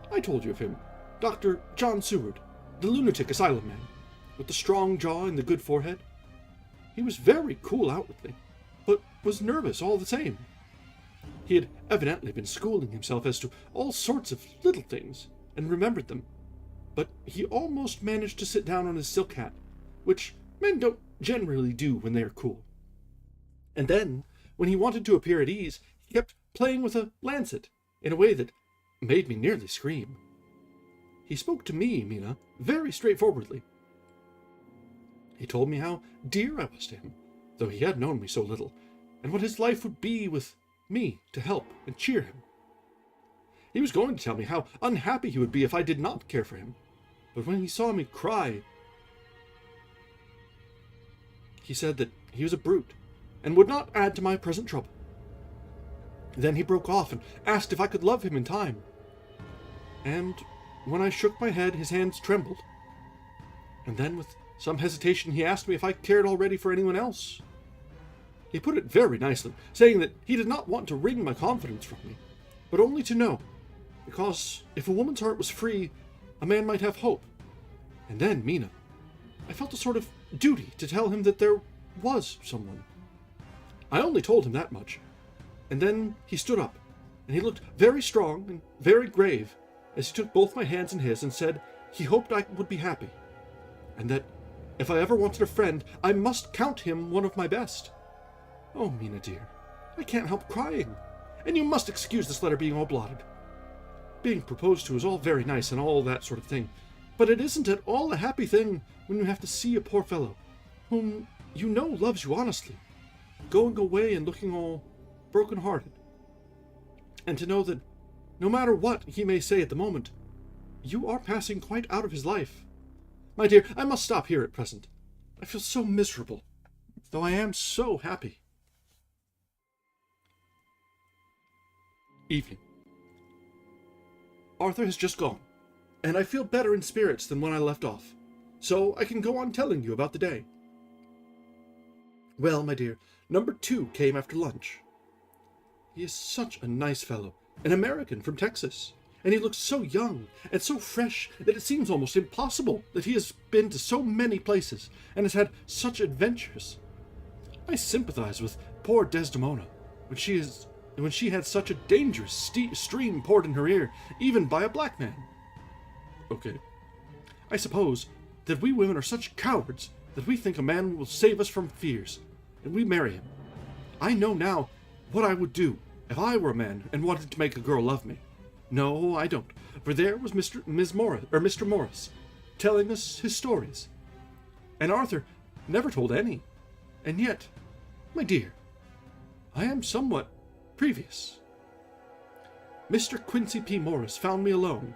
I told you of him. Dr. John Seward, the lunatic asylum man, with the strong jaw and the good forehead. He was very cool outwardly, but was nervous all the same. He had evidently been schooling himself as to all sorts of little things, and remembered them, but he almost managed to sit down on his silk hat, which men don't generally do when they are cool. And then, when he wanted to appear at ease, he kept playing with a lancet in a way that made me nearly scream. He spoke to me, Mina, very straightforwardly. He told me how dear I was to him, though he had known me so little, and what his life would be with me to help and cheer him. He was going to tell me how unhappy he would be if I did not care for him, but when he saw me cry, he said that he was a brute, and would not add to my present trouble. Then he broke off and asked if I could love him in time. And when I shook my head, his hands trembled. And then, with some hesitation, he asked me if I cared already for anyone else. He put it very nicely, saying that he did not want to wring my confidence from me, but only to know, because if a woman's heart was free, a man might have hope. And then, Mina, I felt a sort of duty to tell him that there was someone. I only told him that much, and then he stood up, and he looked very strong and very grave as he took both my hands in his and said he hoped I would be happy, and that if I ever wanted a friend, I must count him one of my best. Oh, Mina dear, I can't help crying, and you must excuse this letter being all blotted. Being proposed to is all very nice and all that sort of thing, but it isn't at all a happy thing when you have to see a poor fellow, whom you know loves you honestly, going away and looking all broken-hearted, and to know that no matter what he may say at the moment, you are passing quite out of his life. My dear, I must stop here at present. I feel so miserable, though I am so happy. Evening. Arthur has just gone, and I feel better in spirits than when I left off, so I can go on telling you about the day. Well, my dear, number 2 came after lunch. He is such a nice fellow, an American from Texas, and he looks so young and so fresh that it seems almost impossible that he has been to so many places and has had such adventures. I sympathize with poor Desdemona when she had such a dangerous stream poured in her ear, even by a black man. Okay. I suppose that we women are such cowards that we think a man will save us from fears, and we marry him. I know now what I would do if I were a man and wanted to make a girl love me. No, I don't, for there was Mr. Morris, telling us his stories. And Arthur never told any. And yet, my dear, I am somewhat previous. Mr. Quincy P. Morris found me alone.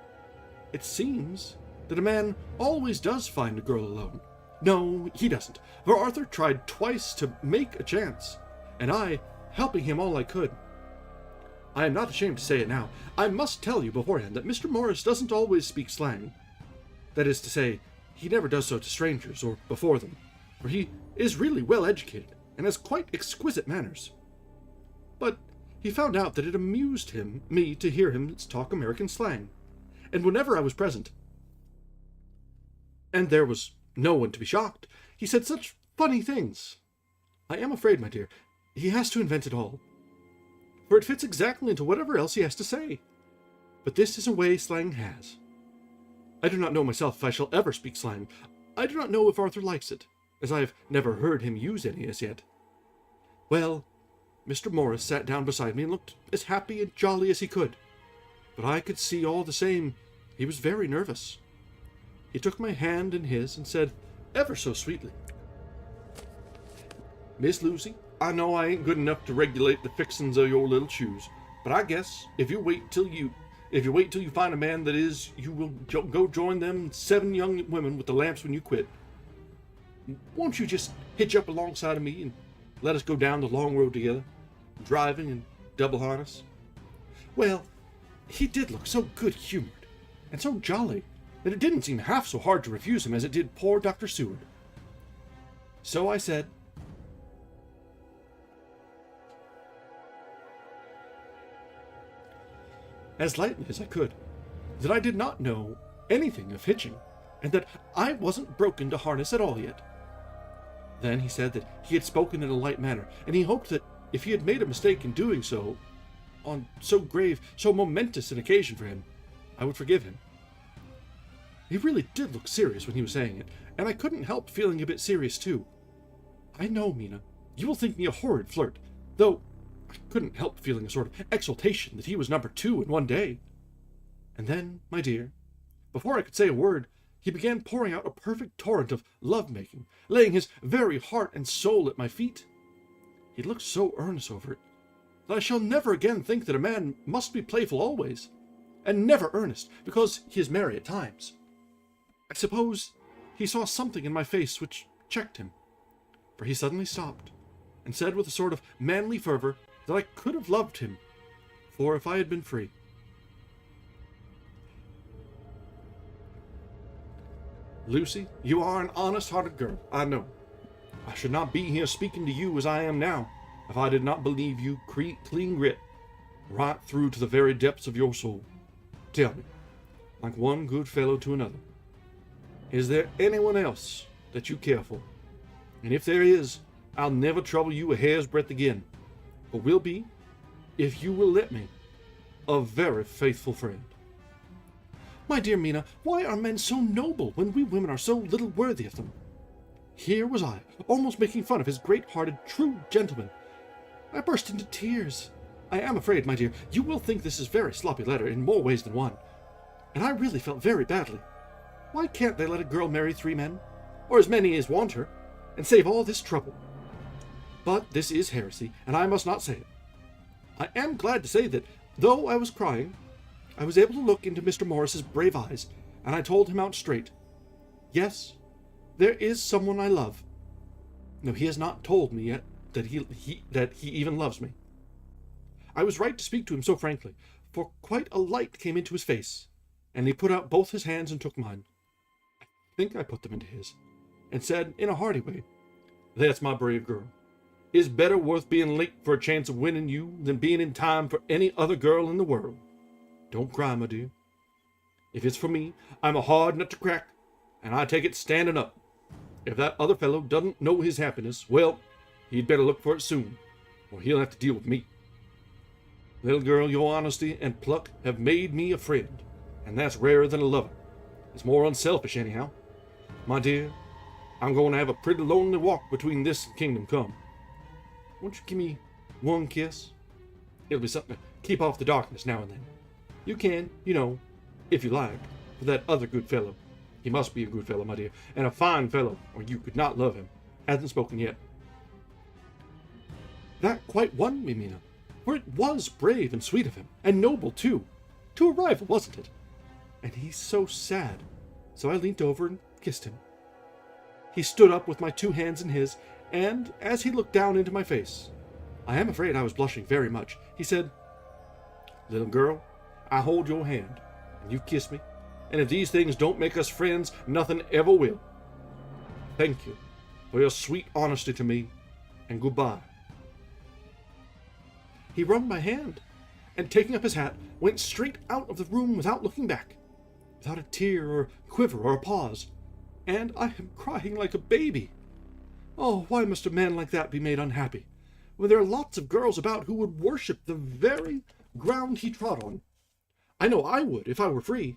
It seems that a man always does find a girl alone. No, he doesn't, for Arthur tried twice to make a chance, and I helping him all I could. I am not ashamed to say it now. I must tell you beforehand that Mr. Morris doesn't always speak slang. That is to say, he never does so to strangers or before them, for he is really well educated and has quite exquisite manners. But he found out that it amused me to hear him talk American slang, and whenever I was present, and there was no one to be shocked, he said such funny things. I am afraid, my dear, he has to invent it all, for it fits exactly into whatever else he has to say. But this is a way slang has. I do not know myself if I shall ever speak slang. I do not know if Arthur likes it, as I have never heard him use any as yet. Well, Mr. Morris sat down beside me and looked as happy and jolly as he could, but I could see all the same he was very nervous. He took my hand in his and said, ever so sweetly, "Miss Lucy, I know I ain't good enough to regulate the fixings of your little shoes, but I guess if you wait till you find a man that is, you will go join them 7 young women with the lamps when you quit. Won't you just hitch up alongside of me and let us go down the long road together, driving in double harness?" Well, he did look so good-humored and so jolly that it didn't seem half so hard to refuse him as it did poor Dr. Seward. So I said, as lightly as I could, that I did not know anything of hitching, and that I wasn't broken to harness at all yet. Then he said that he had spoken in a light manner, and he hoped that if he had made a mistake in doing so, on so grave, so momentous an occasion for him, I would forgive him. He really did look serious when he was saying it, and I couldn't help feeling a bit serious too. I know, Mina, you will think me a horrid flirt, though I couldn't help feeling a sort of exultation that he was number 2 in one day. And then, my dear, before I could say a word, he began pouring out a perfect torrent of love-making, laying his very heart and soul at my feet. He looked so earnest over it that I shall never again think that a man must be playful always, and never earnest, because he is merry at times. I suppose he saw something in my face which checked him, for he suddenly stopped, and said with a sort of manly fervor that I could have loved him, for if I had been free. Lucy, you are an honest-hearted girl, I know. I should not be here speaking to you as I am now, if I did not believe you clean grit, right through to the very depths of your soul. Tell me, like one good fellow to another, is there anyone else that you care for? And if there is, I'll never trouble you a hair's breadth again, but will be, if you will let me, a very faithful friend. My dear Mina, why are men so noble when we women are so little worthy of them? Here was I, almost making fun of his great-hearted, true gentleman. I burst into tears. I am afraid, my dear, you will think this is a very sloppy letter in more ways than one. And I really felt very badly. Why can't they let a girl marry 3 men, or as many as want her, and save all this trouble? But this is heresy, and I must not say it. I am glad to say that, though I was crying, I was able to look into Mr. Morris's brave eyes, and I told him out straight, yes, there is someone I love. No, he has not told me yet that he even loves me. I was right to speak to him so frankly, for quite a light came into his face, and he put out both his hands and took mine. I think I put them into his, and said in a hearty way, "That's my brave girl. It's better worth being late for a chance of winning you than being in time for any other girl in the world. Don't cry, my dear. If it's for me, I'm a hard nut to crack, and I take it standing up. If that other fellow doesn't know his happiness, well, he'd better look for it soon, or he'll have to deal with me. Little girl, your honesty and pluck have made me a friend, and that's rarer than a lover. It's more unselfish, anyhow. My dear, I'm going to have a pretty lonely walk between this and Kingdom Come. Won't you give me one kiss? It'll be something to keep off the darkness now and then. You can, you know, if you like, for that other good fellow. He must be a good fellow, my dear, and a fine fellow, or you could not love him. Hasn't spoken yet." That quite won me, Mina, for it was brave and sweet of him, and noble too, to a rival, wasn't it? And he's so sad, so I leant over and kissed him. He stood up with my 2 hands in his, and as he looked down into my face, I am afraid I was blushing very much, he said, "Little girl, I hold your hand, and you kiss me, and if these things don't make us friends, nothing ever will. Thank you for your sweet honesty to me, and goodbye." He wrung my hand, and taking up his hat, went straight out of the room without looking back, without a tear or quiver or a pause, and I am crying like a baby. Oh, why must a man like that be made unhappy, when there are lots of girls about who would worship the very ground he trod on? I know I would, if I were free.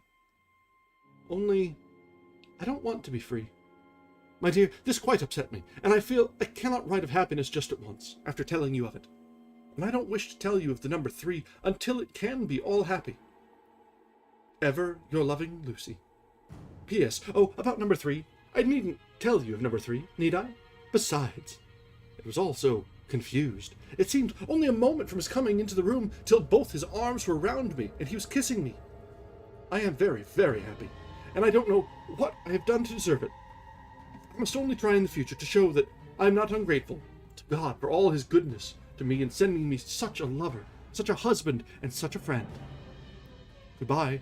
Only, I don't want to be free. My dear, this quite upset me, and I feel I cannot write of happiness just at once, after telling you of it. And I don't wish to tell you of the number 3 until it can be all happy. Ever your loving Lucy. P.S. Oh, about number 3, I needn't tell you of number 3, need I? Besides, it was all so confused. It seemed only a moment from his coming into the room till both his arms were round me and he was kissing me. I am very, very happy, and I don't know what I have done to deserve it. I must only try in the future to show that I am not ungrateful to God for all his goodness to me in sending me such a lover, such a husband, and such a friend. Goodbye.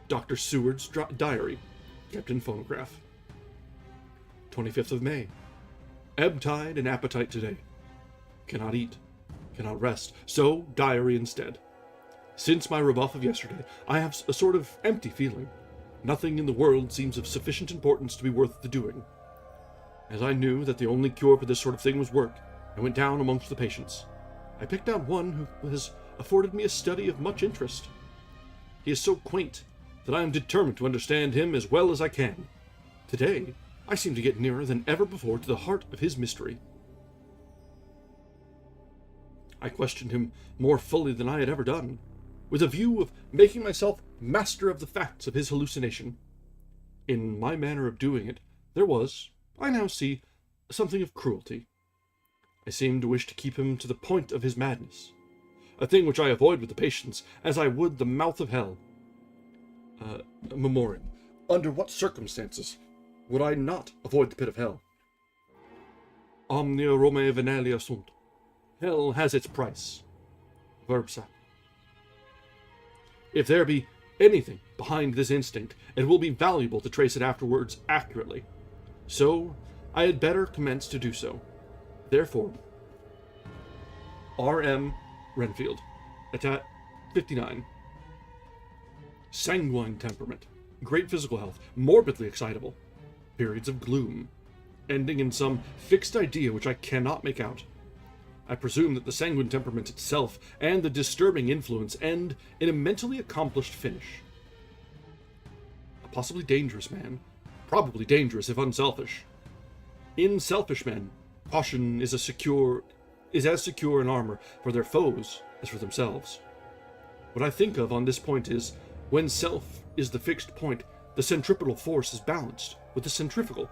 Dr. Seward's diary, kept in phonograph. 25th of May. Ebb tide and appetite today. Cannot eat, cannot rest, so diary instead. Since my rebuff of yesterday, I have a sort of empty feeling. Nothing in the world seems of sufficient importance to be worth the doing. As I knew that the only cure for this sort of thing was work, I went down amongst the patients. I picked out one who has afforded me a study of much interest. He is so quaint that I am determined to understand him as well as I can. Today, I seem to get nearer than ever before to the heart of his mystery. I questioned him more fully than I had ever done, with a view of making myself master of the facts of his hallucination. In my manner of doing it, there was, I now see, something of cruelty. I seemed to wish to keep him to the point of his madness, a thing which I avoid with the patients, as I would the mouth of hell. Memoriam. Under what circumstances would I not avoid the pit of hell? Omnia Romae venalia sunt. Hell has its price. Verb sap. If there be anything behind this instinct, it will be valuable to trace it afterwards accurately. So, I had better commence to do so. Therefore, R.M. Renfield, Etat 59. Sanguine temperament, great physical health, morbidly excitable, periods of gloom, ending in some fixed idea which I cannot make out. I presume that the sanguine temperament itself and the disturbing influence end in a mentally accomplished finish. A possibly dangerous man, probably dangerous if unselfish. In selfish men, caution is as secure an armor for their foes as for themselves. What I think of on this point is, when self is the fixed point, the centripetal force is balanced with the centrifugal.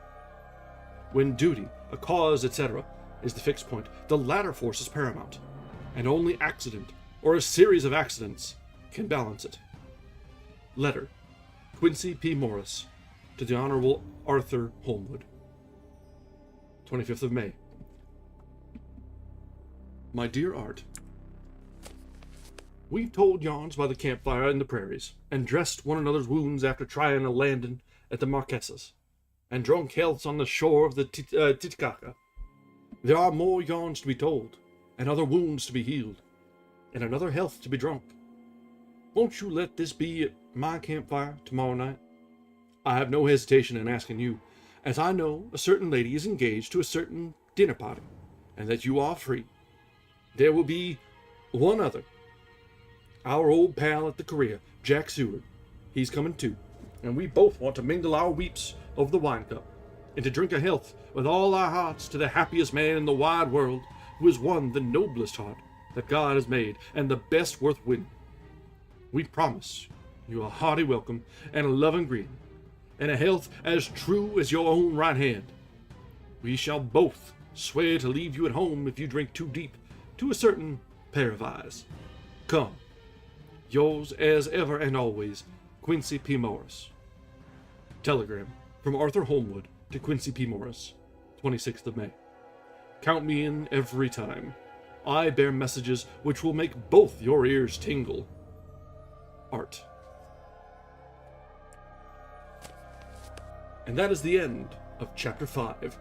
When duty, a cause, etc., is the fixed point, the latter force is paramount, and only accident, or a series of accidents, can balance it. Letter, Quincy P. Morris, to the Honorable Arthur Holmwood. 25th of May. My dear Art, we've told yarns by the campfire in the prairies, and dressed one another's wounds after trying a landing at the Marquesas, and drunk healths on the shore of the Titicaca. There are more yarns to be told, and other wounds to be healed, and another health to be drunk. Won't you let this be at my campfire tomorrow night? I have no hesitation in asking you, as I know a certain lady is engaged to a certain dinner party, and that you are free. There will be one other. Our old pal at the Korea, Jack Seward. He's coming too, and we both want to mingle our weeps over the wine cup, and to drink a health with all our hearts to the happiest man in the wide world, who has won the noblest heart that God has made, and the best worth winning. We promise you a hearty welcome, and a loving greeting, and a health as true as your own right hand. We shall both swear to leave you at home if you drink too deep to a certain pair of eyes. Come. Yours as ever and always, Quincy P. Morris. Telegram from Arthur Holmwood to Quincy P. Morris, 26th of May. Count me in every time. I bear messages which will make both your ears tingle. Art. And that is the end of Chapter 5,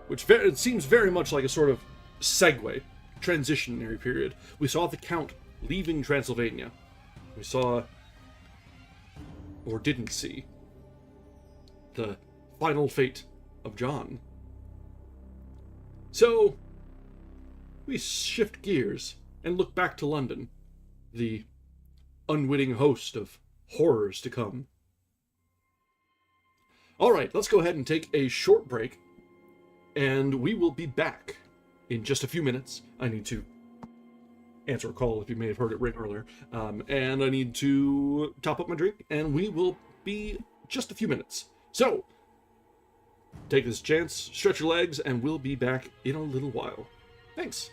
which it seems very much like a sort of segue, transitionary period. We saw the Count leaving Transylvania. We saw, or didn't see, the final fate of John. So, we shift gears and look back to London, the unwitting host of horrors to come. Alright, let's go ahead and take a short break, and we will be back in just a few minutes. I need to answer a call if you may have heard it ring earlier, and I need to top up my drink, and we will be just a few minutes. So, take this chance, stretch your legs, and we'll be back in a little while. Thanks.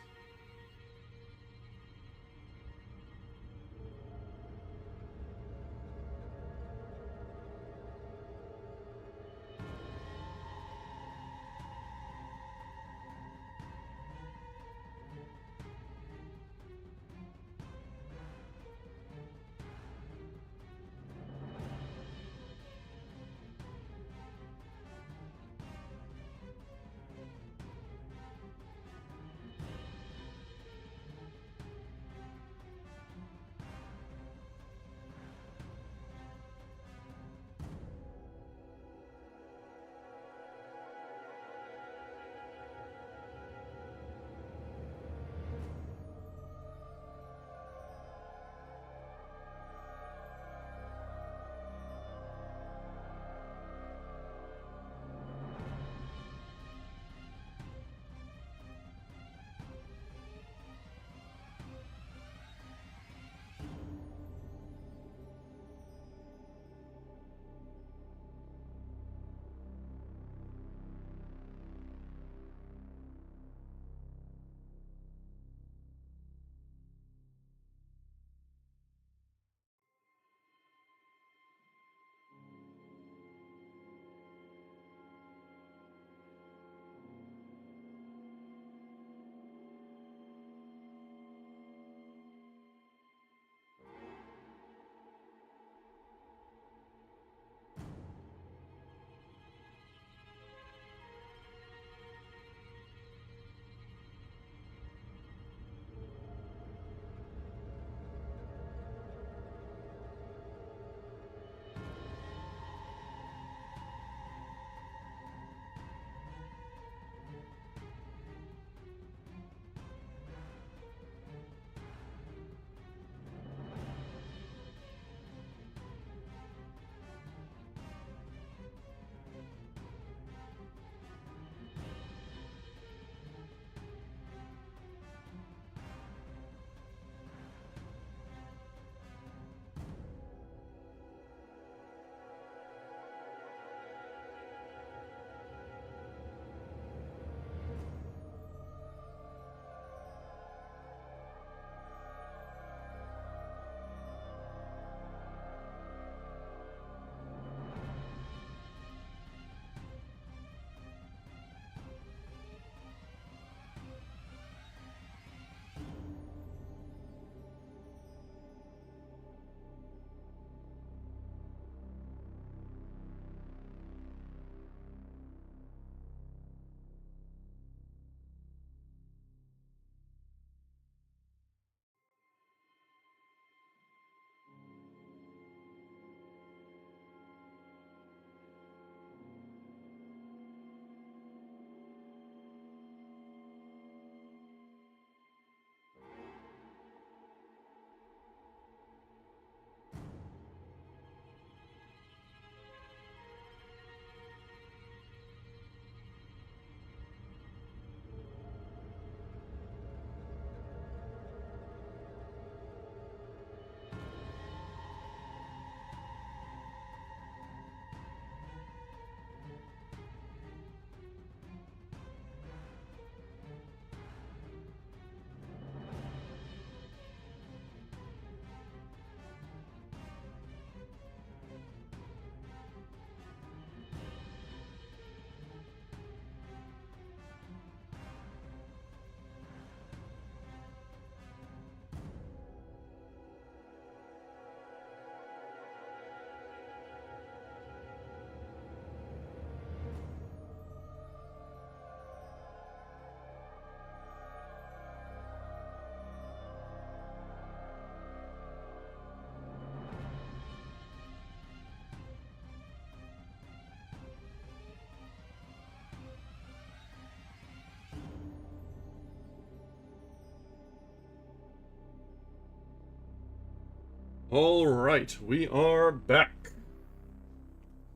All right, we are back.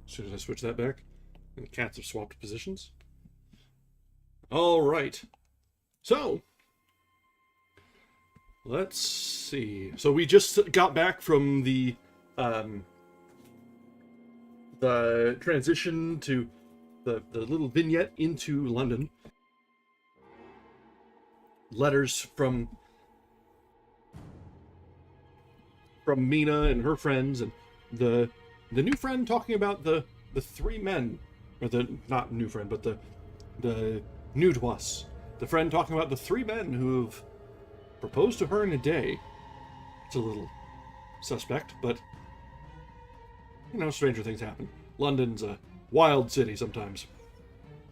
As soon as I switch that back, and the cats have swapped positions. All right, so let's see. So we just got back from the transition to the little vignette into London. Letters from Mina and her friends, and the new friend talking about the three men, or the not new friend, but the new to us, the friend talking about the three men who've proposed to her in a day. It's a little suspect, but you know, stranger things happen. London's a wild city sometimes.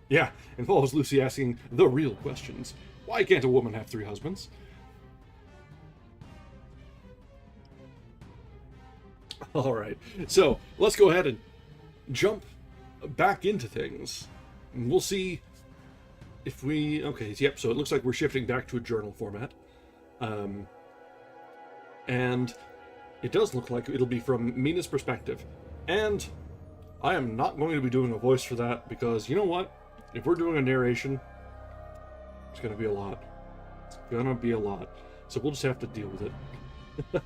Yeah, involves Lucy asking the real questions. Why can't a woman have three husbands? All right, so let's go ahead and jump back into things. And we'll see if we... Okay, yep, so it looks like we're shifting back to a journal format. And it does look like it'll be from Mina's perspective. And I am not going to be doing a voice for that because, you know what? If we're doing a narration, it's going to be a lot. It's going to be a lot. So we'll just have to deal with it.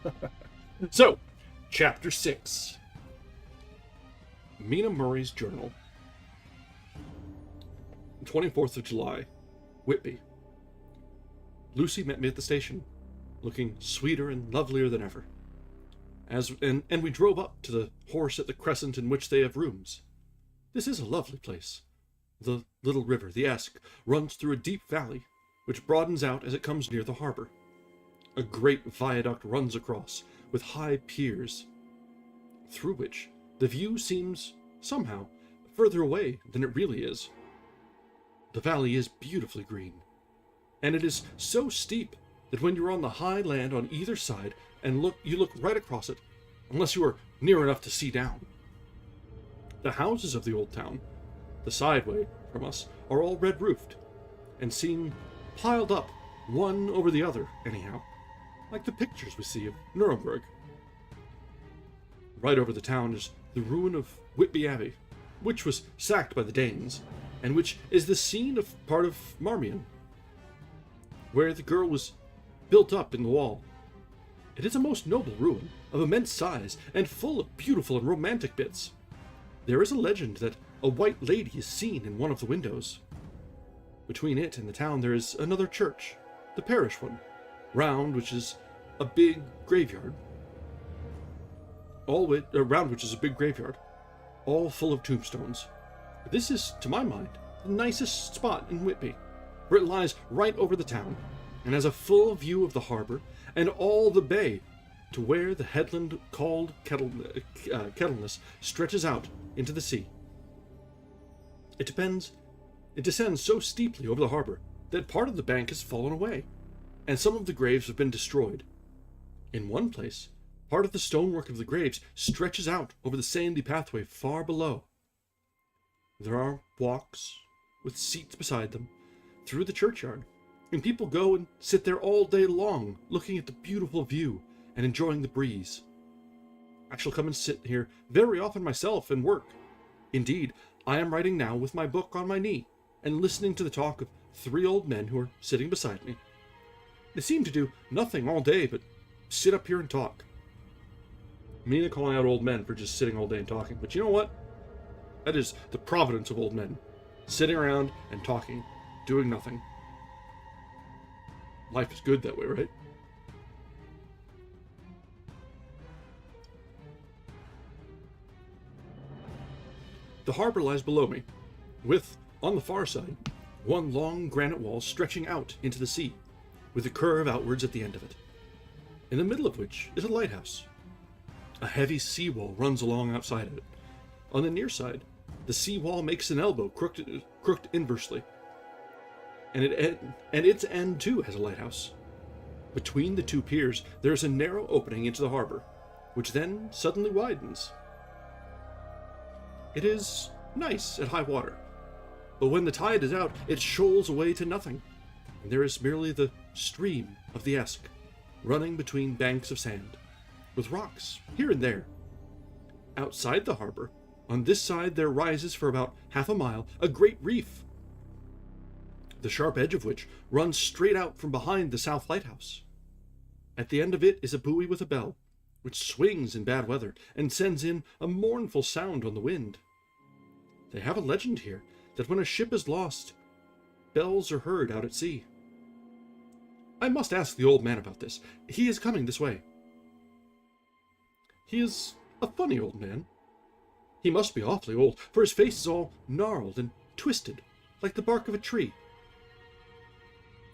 So... Chapter 6. Mina Murray's Journal. 24th of July. Whitby. Lucy met me at the station, looking sweeter and lovelier than ever. And we drove up to the horse at the crescent in which they have rooms. This is a lovely place. The little river, the Esk, runs through a deep valley, which broadens out as it comes near the harbor. A great viaduct runs across, with high piers, through which the view seems, somehow, further away than it really is. The valley is beautifully green, and it is so steep that when you're on the high land on either side and you look right across it, unless you are near enough to see down. The houses of the old town, the sideway from us, are all red-roofed, and seem piled up one over the other, anyhow, like the pictures we see of Nuremberg. Right over the town is the ruin of Whitby Abbey, which was sacked by the Danes, and which is the scene of part of Marmion, where the girl was built up in the wall. It is a most noble ruin, of immense size, and full of beautiful and romantic bits. There is a legend that a white lady is seen in one of the windows. Between it and the town there is another church, the parish one, round which is a big graveyard. Around which is a big graveyard, all full of tombstones. This is, to my mind, the nicest spot in Whitby, for it lies right over the town, and has a full view of the harbor and all the bay, to where the headland called Kettleness stretches out into the sea. It descends so steeply over the harbor that part of the bank has fallen away, and some of the graves have been destroyed. In one place, part of the stonework of the graves stretches out over the sandy pathway far below. There are walks, with seats beside them, through the churchyard, and people go and sit there all day long, looking at the beautiful view and enjoying the breeze. I shall come and sit here very often myself and work. Indeed, I am writing now with my book on my knee, and listening to the talk of three old men who are sitting beside me. They seem to do nothing all day but sit up here and talk. Mina calling out old men for just sitting all day and talking, but you know what? That is the providence of old men. Sitting around and talking, doing nothing. Life is good that way, right? The harbor lies below me, with, on the far side, one long granite wall stretching out into the sea, with a curve outwards at the end of it, in the middle of which is a lighthouse. A heavy seawall runs along outside of it. On the near side, the seawall makes an elbow crooked inversely, and its end too has a lighthouse. Between the two piers there is a narrow opening into the harbor, which then suddenly widens. It is nice at high water, but when the tide is out, it shoals away to nothing, and there is merely the stream of the Esk, running between banks of sand, with rocks here and there. Outside the harbor, on this side there rises for about half a mile a great reef, the sharp edge of which runs straight out from behind the south lighthouse. At the end of it is a buoy with a bell, which swings in bad weather and sends in a mournful sound on the wind. They have a legend here that when a ship is lost, bells are heard out at sea. I must ask the old man about this. He is coming this way. He is a funny old man. He must be awfully old, for his face is all gnarled and twisted, like the bark of a tree.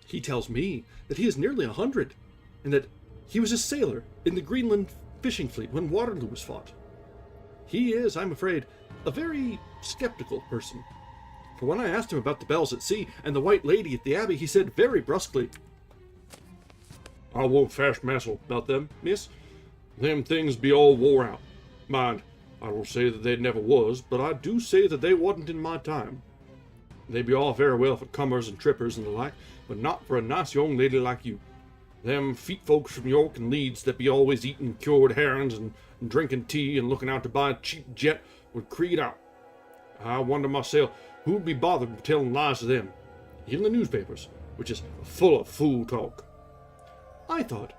He tells me that he is nearly 100, and that he was a sailor in the Greenland fishing fleet when Waterloo was fought. He is, I'm afraid, a very skeptical person, for when I asked him about the bells at sea and the White Lady at the Abbey, he said very brusquely, "I won't fast messel about them, miss. Them things be all wore out. Mind, I don't say that they never was, but I do say that they wasn't in my time. They be all very well for comers and trippers and the like, but not for a nice young lady like you. Them feet folks from York and Leeds that be always eating cured herrings and drinking tea and looking out to buy a cheap jet would creed out. I wonder myself who'd be bothered with telling lies to them. Even the newspapers, which is full of fool talk." I thought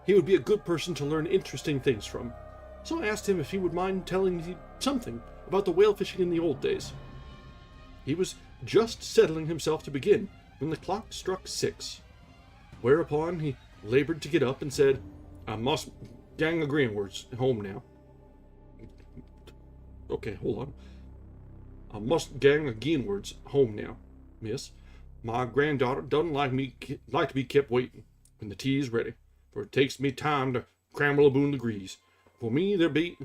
he would be a good person to learn interesting things from, so I asked him if he would mind telling me something about the whale fishing in the old days. He was just settling himself to begin when the clock struck 6, whereupon he labored to get up and said, "I must gang a greenwards home now." Okay, hold on. "I must gang a greenwards home now, miss. My granddaughter doesn't like to be kept waiting when the tea is ready, for it takes me time to cramble aboon the grease. For me there be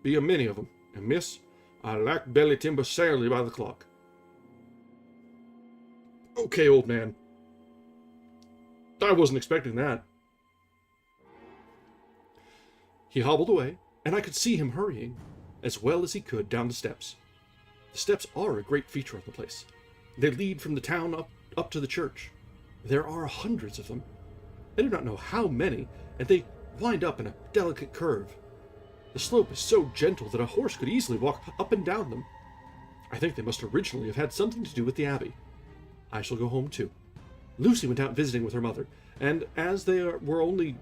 a many of 'em, and miss, I lack belly timber sairly by the clock." Okay, old man. I wasn't expecting that. He hobbled away, and I could see him hurrying, as well as he could, down the steps. The steps are a great feature of the place. They lead from the town up to the church. There are hundreds of them. I do not know how many, and they wind up in a delicate curve. The slope is so gentle that a horse could easily walk up and down them. I think they must originally have had something to do with the abbey. I shall go home too. Lucy went out visiting with her mother, and as they were only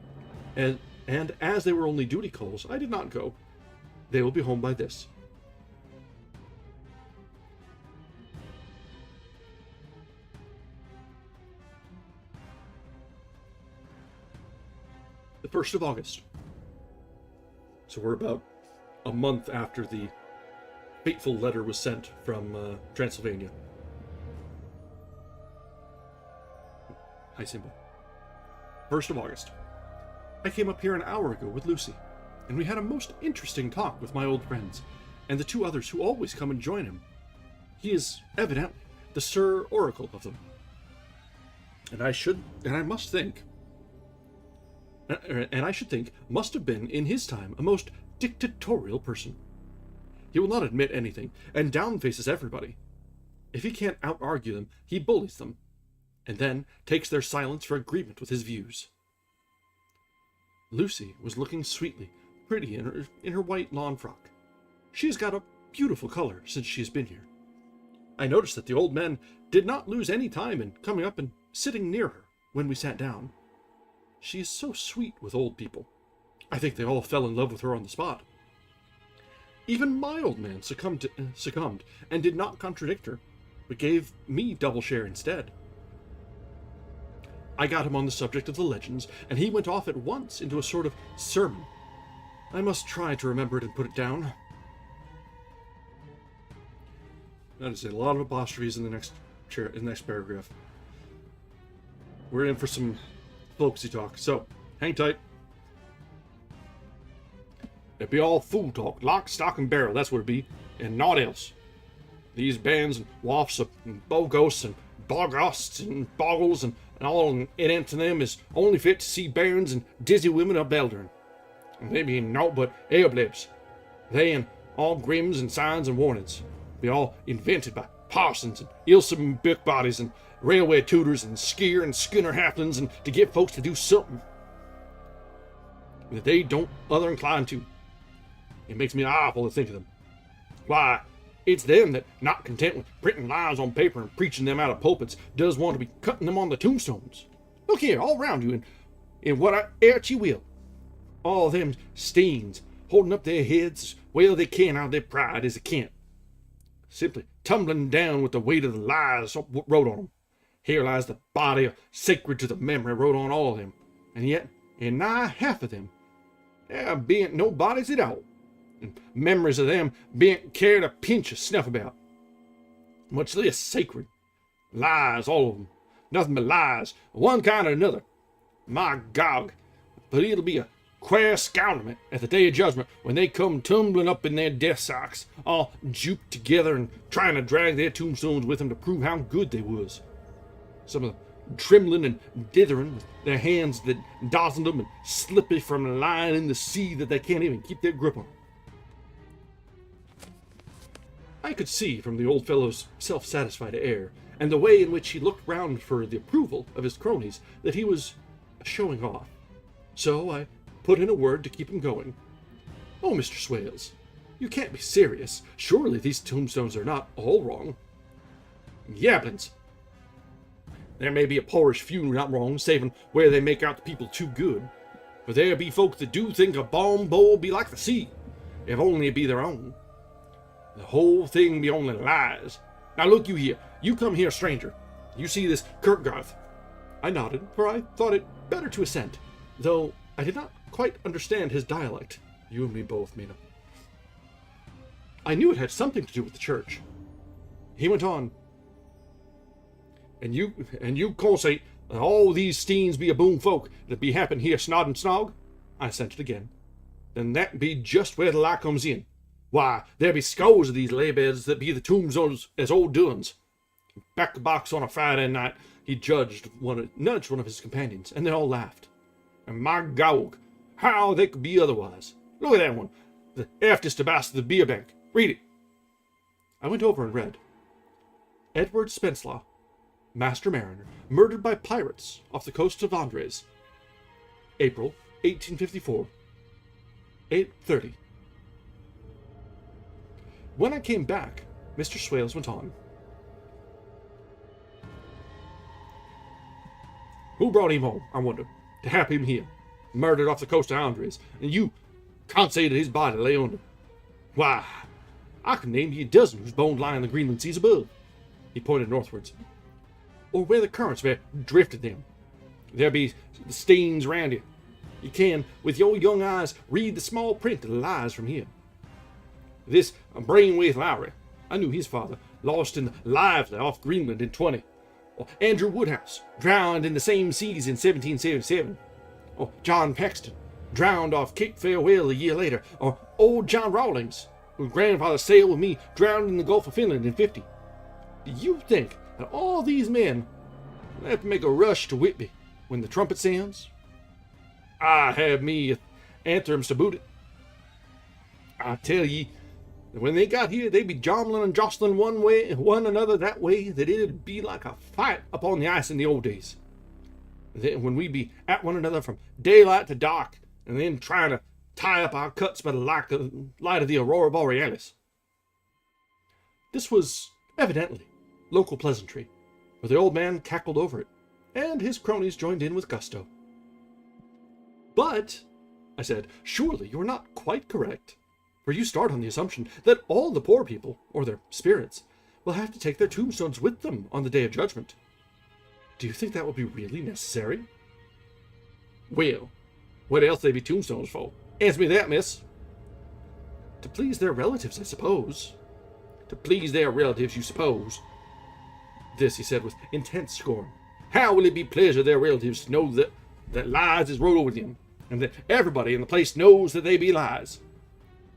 duty calls, I did not go. They will be home by this. The 1st of August. So we're about a month after the fateful letter was sent from Transylvania. Hi, Simba. 1st of August. I came up here an hour ago with Lucy, and we had a most interesting talk with my old friends, and the 2 others who always come and join him. He is evidently the Sir Oracle of them. And I should think must have been, in his time, a most dictatorial person. He will not admit anything, and downfaces everybody. If he can't out-argue them, he bullies them, and then takes their silence for agreement with his views. Lucy was looking sweetly pretty in her white lawn frock. She has got a beautiful color since she has been here. I noticed that the old men did not lose any time in coming up and sitting near her when we sat down. She is so sweet with old people. I think they all fell in love with her on the spot. Even my old man succumbed and did not contradict her, but gave me double share instead. I got him on the subject of the legends, and he went off at once into a sort of sermon. I must try to remember it and put it down. That is a lot of apostrophes in the next paragraph. We're in for some folksy talk, so hang tight. It be all fool talk, lock, stock, and barrel, that's what it be, and naught else. These bands and wafts and bogosts and bogosts and boggles and all it into them is only fit to see bairns and dizzy women up Eldern. And they be naught but airblips. They and all grims and signs and warnings be all invented by parsons and ilsome book bodies and railway tutors and skier and schooner halflings and to get folks to do something. that they don't other incline to. It makes me awful to think of them. Why, it's them that, not content with printing lies on paper and preaching them out of pulpits, does want to be cutting them on the tombstones. Look here, all round you, in whate'er you will. All them Steens holding up their heads as well they can out of their pride as they can. Simply tumbling down with the weight of the lies wrote on them. Here lies the body of sacred to the memory wrote on all of them. And yet, in nigh half of them, there bean't no bodies at all. And memories of them bean't cared a pinch of snuff about. Much less sacred. Lies, all of them. Nothing but lies, one kind or another. My Gog, but it'll be a queer scoundrelment at the day of judgment when they come tumbling up in their death socks, all juped together and trying to drag their tombstones with them to prove how good they was. Some of them trembling and dithering with their hands that dazzled them and slippy from lying in the sea that they can't even keep their grip on. I could see from the old fellow's self-satisfied air and the way in which he looked round for the approval of his cronies that he was showing off. So I put in a word to keep him going. Oh, Mr. Swales, you can't be serious. Surely these tombstones are not all wrong. Yablins. There may be a poorish few not wrong, saving where they make out the people too good. But there be folk that do think a balm bowl be like the sea, if only it be their own. The whole thing be only lies. Now look you here. You come here, stranger. You see this Kirkgarth? I nodded, for I thought it better to assent, though I did not quite understand his dialect. You and me both, Mina. I knew it had something to do with the church. He went on. And you say all these Steens be a boon folk that be happen here snod and snog? I assented again. Then that be just where the lie comes in. Why, there be scores of these laybeds that be the tombstones as old doings. Back the box on a Friday night, he nudged one of his companions, and they all laughed. And my gawk, how they could be otherwise. Look at that one, the aftest about the beer bank. Read it. I went over and read. Edward Spenslaw, Master Mariner, murdered by pirates off the coast of Andres. April 1854. 8:30. When I came back, Mr. Swales went on. Who brought him home, I wonder, to have him here, murdered off the coast of Andres, and you can't say that his body lay under? Why, I can name you a dozen whose bones lie in the Greenland seas above. He pointed northwards. Or where the currents may have drifted them. There be the stains round you. You can, with your young eyes, read the small print that lies from here. This Brainwaith Lowry, I knew his father, lost in the Lively off Greenland in 20. Or Andrew Woodhouse, drowned in the same seas in 1777. Or John Paxton, drowned off Cape Farewell a year later. Or old John Rawlings, whose grandfather sailed with me, drowned in the Gulf of Finland in 50. Do you think that all these men will have to make a rush to Whitby when the trumpet sounds? I have me anthems to boot it. I tell ye, when they got here, they'd be jombling and jostling one another that way that it'd be like a fight upon the ice in the old days. Then when we'd be at one another from daylight to dark, and then trying to tie up our cuts by the light of the aurora borealis. This was evidently local pleasantry, for the old man cackled over it, and his cronies joined in with gusto. But, I said, surely you're not quite correct. For you start on the assumption that all the poor people, or their spirits, will have to take their tombstones with them on the Day of Judgment. Do you think that will be really necessary? Well, what else they be tombstones for? Answer me that, miss. To please their relatives, I suppose. To please their relatives, you suppose. This he said with intense scorn. How will it be pleasure their relatives to know that lies is wrote over them, and that everybody in the place knows that they be lies?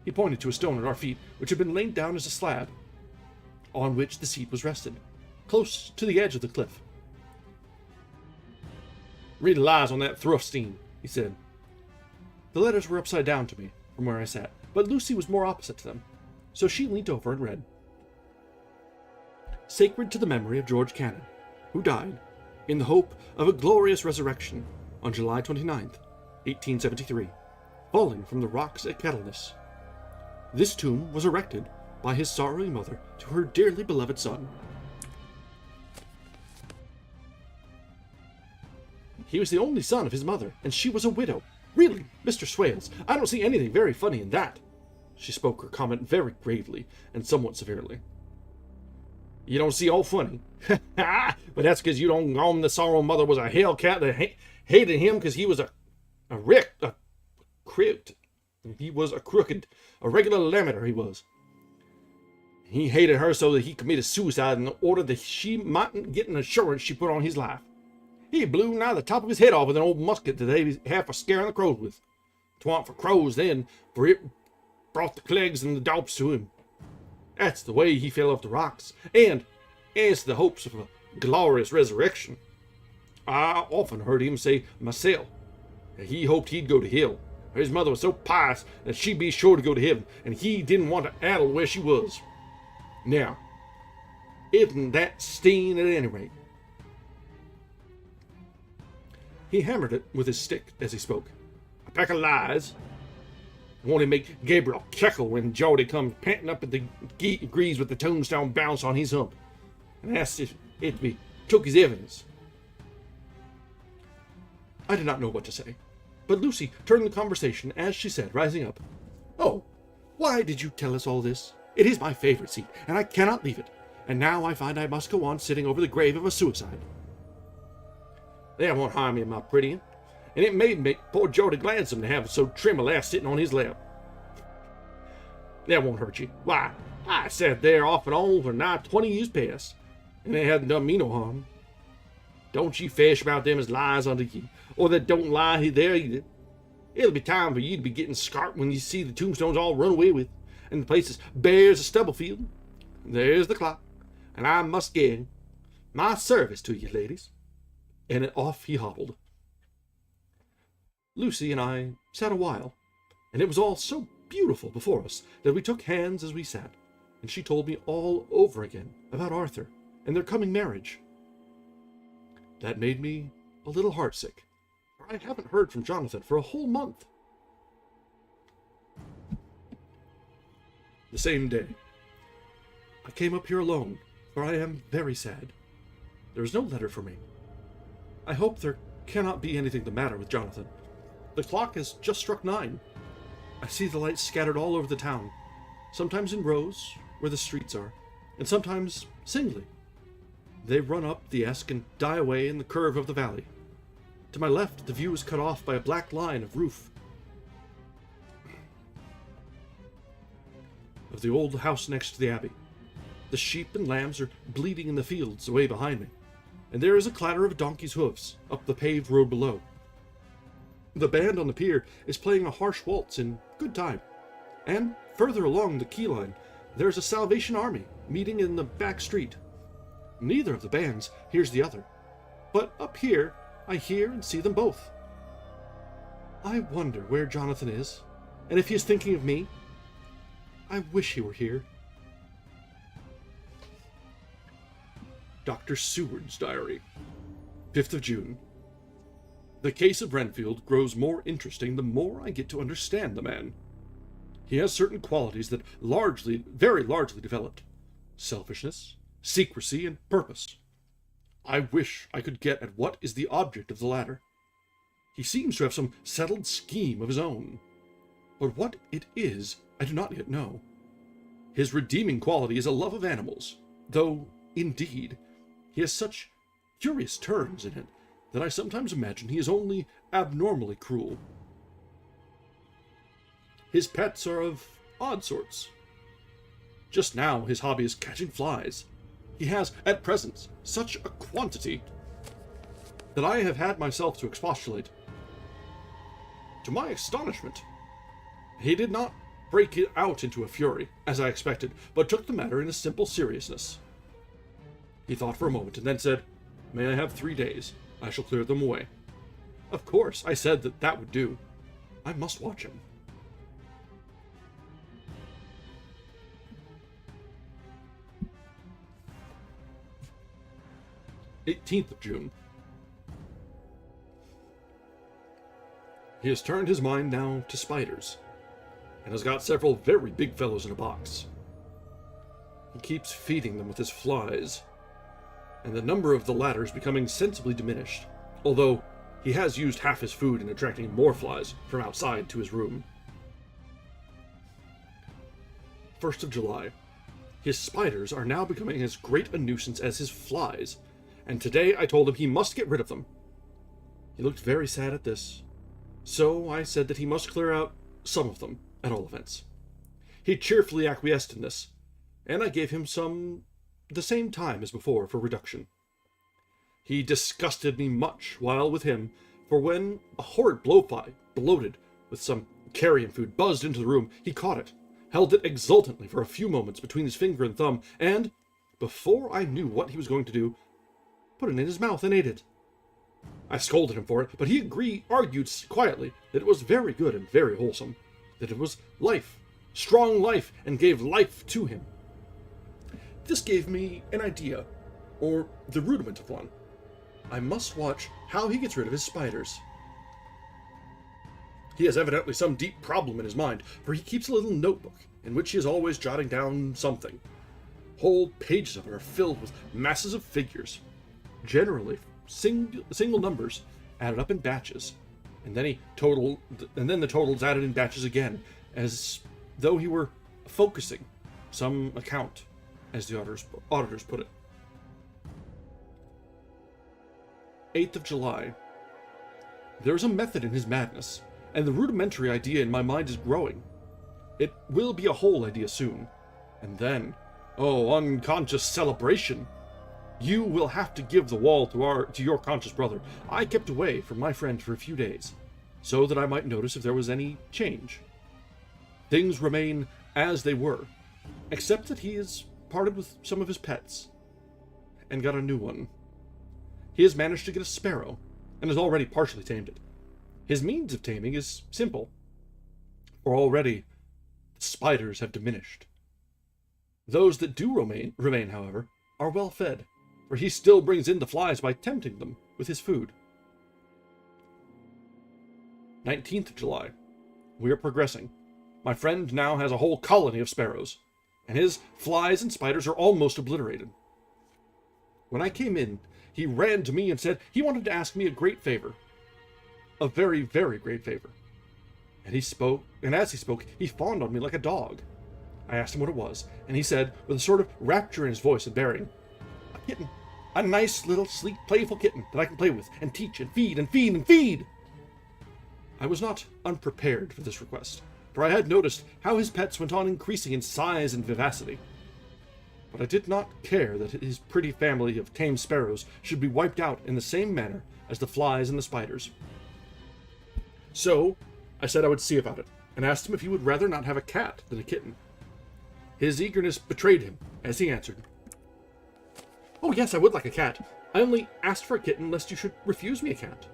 He pointed to a stone at our feet, which had been laid down as a slab, on which the seat was rested, close to the edge of the cliff. Read the lies on that Thrufstein, he said. The letters were upside down to me, from where I sat, but Lucy was more opposite to them, so she leant over and read. Sacred to the memory of George Cannon, who died, in the hope of a glorious resurrection, on July 29th, 1873, falling from the rocks at Kettleness. This tomb was erected by his sorrowing mother to her dearly beloved son. He was the only son of his mother, and she was a widow. Really, Mr. Swales, I don't see anything very funny in that. She spoke her comment very gravely and somewhat severely. You don't see all funny? But that's because you don't know the sorrow mother was a hellcat that hated him because he was a crooked. He was a crooked, a regular lamenter he was. He hated her so that he committed suicide in order that she mightn't get an assurance she put on his life. He blew nigh the top of his head off with an old musket that they had for scaring the crows with. 'Twa'n't for crows then, for it brought the clegs and the dogs to him. That's the way he fell off the rocks, and as to the hopes of a glorious resurrection, I often heard him say myself that he hoped he'd go to hell. His mother was so pious that she'd be sure to go to heaven, and he didn't want to addle where she was. Now, isn't that steen at any rate? He hammered it with his stick as he spoke. A pack of lies. Won't he make Gabriel chuckle when Geordie comes panting up at the gate, agrees with the tombstone bounce on his hump, and asks if it to be took his evidence. I did not know what to say, but Lucy turned the conversation as she said, rising up, "Oh, why did you tell us all this? It is my favorite seat, and I cannot leave it, and now I find I must go on sitting over the grave of a suicide." "That won't harm you, my pretty one, and it may make poor Geordie gladsome to have so trim a lass sitting on his lap. That won't hurt you. Why, I sat there off and on for nigh 20 years past, and it hasn't done me no harm. Don't you fash about them as lies unto you, or that don't lie there either. It'll be time for you to be getting scarp when you see the tombstones all run away with, and the place is bare as a stubble field. There's the clock, and I must get my service to you, ladies." And off he hobbled. Lucy and I sat a while, and it was all so beautiful before us that we took hands as we sat, and she told me all over again about Arthur and their coming marriage. That made me a little heartsick, for I haven't heard from Jonathan for a whole month. The same day, I came up here alone, for I am very sad. There is no letter for me. I hope there cannot be anything the matter with Jonathan. The clock has just struck 9. I see the lights scattered all over the town, sometimes in rows, where the streets are, and sometimes singly. They run up the Esk and die away in the curve of the valley. To my left, the view is cut off by a black line of roof of the old house next to the abbey. The sheep and lambs are bleating in the fields away behind me, and there is a clatter of donkeys' hoofs up the paved road below. The band on the pier is playing a harsh waltz in good time, and further along the quay line there is a Salvation Army meeting in the back street. Neither of the bands hears the other, but up here I hear and see them both. I wonder where Jonathan is, and if he is thinking of me. I wish he were here. Dr. Seward's Diary, 5th of June. The case of Renfield grows more interesting the more I get to understand the man. He has certain qualities that very largely developed: selfishness, secrecy, and purpose. I wish I could get at what is the object of the latter. He seems to have some settled scheme of his own, but what it is I do not yet know. His redeeming quality is a love of animals, though, indeed, he has such curious turns in it that I sometimes imagine he is only abnormally cruel. His pets are of odd sorts. Just now his hobby is catching flies. He has, at present, such a quantity that I have had myself to expostulate. To my astonishment, he did not break it out into a fury, as I expected, but took the matter in a simple seriousness. He thought for a moment, and then said, "May I have 3 days? I shall clear them away." Of course, I said that would do. I must watch him. "18th of June. He has turned his mind now to spiders, and has got several very big fellows in a box. He keeps feeding them with his flies, and the number of the latter is becoming sensibly diminished, although he has used half his food in attracting more flies from outside to his room. 1st of July. His spiders are now becoming as great a nuisance as his flies, and today I told him he must get rid of them. He looked very sad at this, so I said that he must clear out some of them, at all events. He cheerfully acquiesced in this, and I gave him the same time as before for reduction. He disgusted me much while with him, for when a horrid blowfly, bloated with some carrion food, buzzed into the room, he caught it, held it exultantly for a few moments between his finger and thumb, and, before I knew what he was going to do, put it in his mouth and ate it. I scolded him for it, but he argued quietly that it was very good and very wholesome, that it was life, strong life, and gave life to him. This gave me an idea, or the rudiment of one. I must watch how he gets rid of his spiders. He has evidently some deep problem in his mind, for he keeps a little notebook in which he is always jotting down something. Whole pages of it are filled with masses of figures, generally single numbers added up in batches, and then the totals added in batches again, as though he were focusing some account, as the auditors put it. 8th of July. There is a method in his madness, and the rudimentary idea in my mind is growing. It will be a whole idea soon, and then, oh, unconscious celebration! You will have to give the wall to your conscious brother. I kept away from my friend for a few days, so that I might notice if there was any change. Things remain as they were, except that he has parted with some of his pets, and got a new one. He has managed to get a sparrow, and has already partially tamed it. His means of taming is simple, for already the spiders have diminished. Those that do remain, however, are well fed, for he still brings in the flies by tempting them with his food. 19th of July. We are progressing. My friend now has a whole colony of sparrows, and his flies and spiders are almost obliterated. When I came in, he ran to me and said he wanted to ask me a great favor. A very, very great favor. And as he spoke, he fawned on me like a dog. I asked him what it was, and he said, with a sort of rapture in his voice and bearing, "A kitten. A nice little, sleek, playful kitten that I can play with, and teach, and feed, and feed, and feed!" I was not unprepared for this request, for I had noticed how his pets went on increasing in size and vivacity. But I did not care that his pretty family of tame sparrows should be wiped out in the same manner as the flies and the spiders. So, I said I would see about it, and asked him if he would rather not have a cat than a kitten. His eagerness betrayed him, as he answered, "Oh yes, I would like a cat. I only asked for a kitten lest you should refuse me a cat.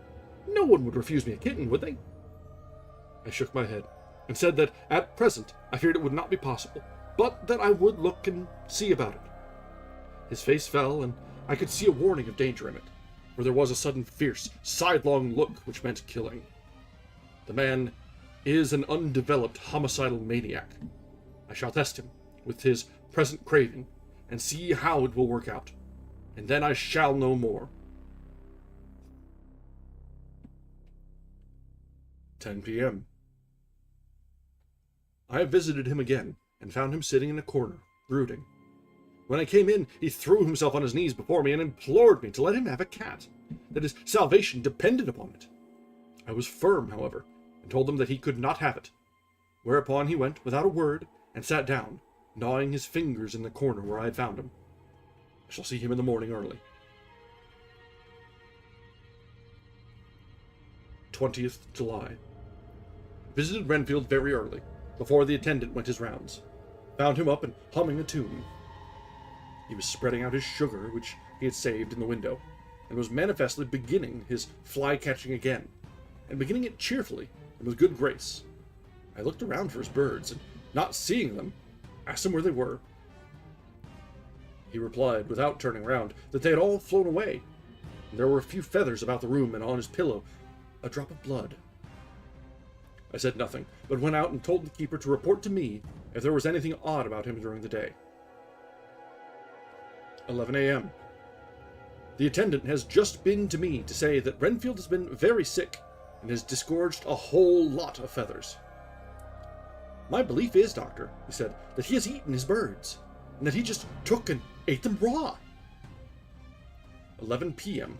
No one would refuse me a kitten, would they?" I shook my head, and said that at present I feared it would not be possible, but that I would look and see about it. His face fell, and I could see a warning of danger in it, for there was a sudden fierce, sidelong look which meant killing. The man is an undeveloped homicidal maniac. I shall test him with his present craving, and see how it will work out, and then I shall know more. 10 p.m. I have visited him again, and found him sitting in a corner, brooding. When I came in, he threw himself on his knees before me and implored me to let him have a cat, that his salvation depended upon it. I was firm, however, and told him that he could not have it, whereupon he went without a word and sat down, gnawing his fingers in the corner where I had found him. I shall see him in the morning early. 20th July. Visited Renfield very early, before the attendant went his rounds. Found him up and humming a tune. He was spreading out his sugar, which he had saved in the window, and was manifestly beginning his fly-catching again, and beginning it cheerfully and with good grace. I looked around for his birds, and not seeing them, asked him where they were. He replied, without turning round, that they had all flown away, and there were a few feathers about the room, and on his pillow a drop of blood. I said nothing, but went out and told the keeper to report to me if there was anything odd about him during the day. 11 a.m. The attendant has just been to me to say that Renfield has been very sick and has disgorged a whole lot of feathers. My belief is, Doctor, he said, that he has eaten his birds, and that he just took and ate them raw. 11 p.m.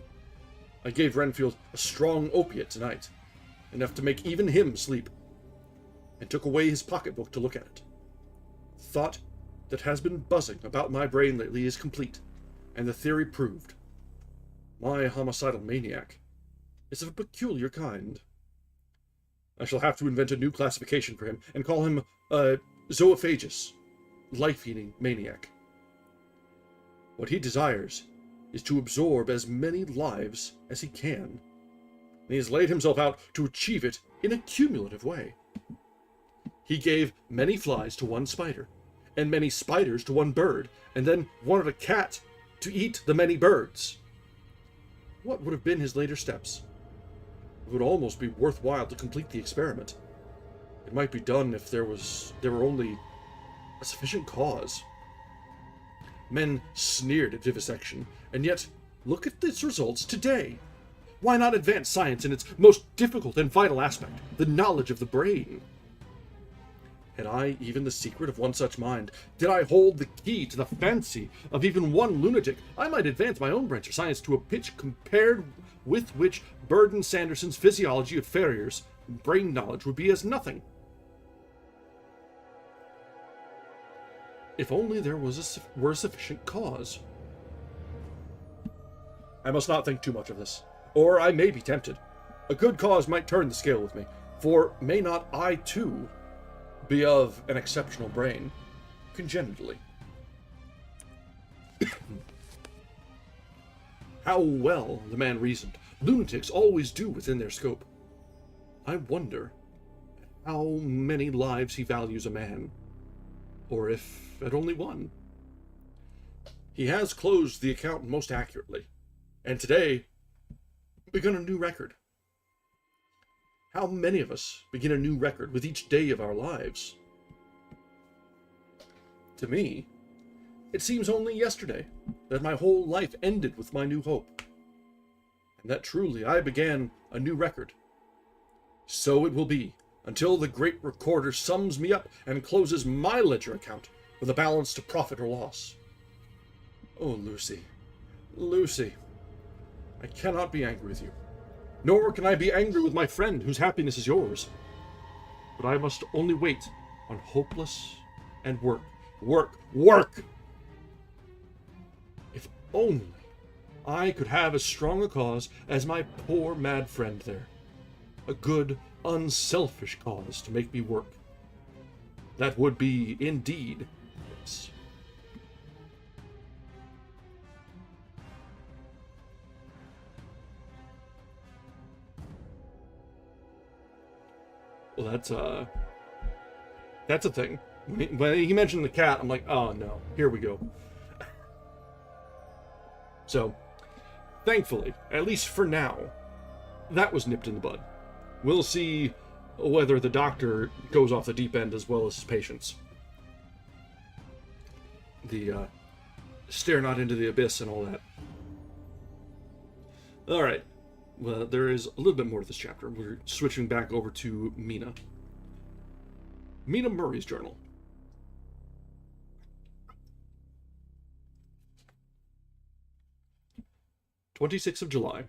I gave Renfield a strong opiate tonight, enough to make even him sleep, and took away his pocketbook to look at it. Thought that has been buzzing about my brain lately is complete, and the theory proved. My homicidal maniac is of a peculiar kind. I shall have to invent a new classification for him and call him zoophagous, life-eating maniac. What he desires is to absorb as many lives as he can, and he has laid himself out to achieve it in a cumulative way. He gave many flies to one spider, and many spiders to one bird, and then wanted a cat to eat the many birds. What would have been his later steps? It would almost be worthwhile to complete the experiment. It might be done if there were only a sufficient cause. Men sneered at vivisection, and yet look at its results today. Why not advance science in its most difficult and vital aspect, the knowledge of the brain? Had I even the secret of one such mind, did I hold the key to the fancy of even one lunatic, I might advance my own branch of science to a pitch compared with which Burden Sanderson's physiology of farriers brain knowledge would be as nothing. If only there were a sufficient cause. I must not think too much of this, or I may be tempted. A good cause might turn the scale with me, for may not I, too, be of an exceptional brain, congenitally? How well the man reasoned. Lunatics always do within their scope. I wonder how many lives he values a man, or if at only one. He has closed the account most accurately, and today begun a new record. How many of us begin a new record with each day of our lives? To me, it seems only yesterday that my whole life ended with my new hope, and that truly I began a new record. So it will be until the great recorder sums me up and closes my ledger account with a balance to profit or loss. Oh, Lucy, Lucy, I cannot be angry with you. Nor can I be angry with my friend whose happiness is yours. But I must only wait on hopeless and work. If only I could have as strong a cause as my poor mad friend there. A good, unselfish cause to make me work. That would be, indeed, yes. Well, that's a thing. When he mentioned the cat, I'm like, oh no, here we go. So, thankfully, at least for now, that was nipped in the bud. We'll see whether the doctor goes off the deep end as well as his patients. The stare not into the abyss and all that. Alright. Well, there is a little bit more to this chapter. We're switching back over to Mina. Mina Murray's journal. "26th of July.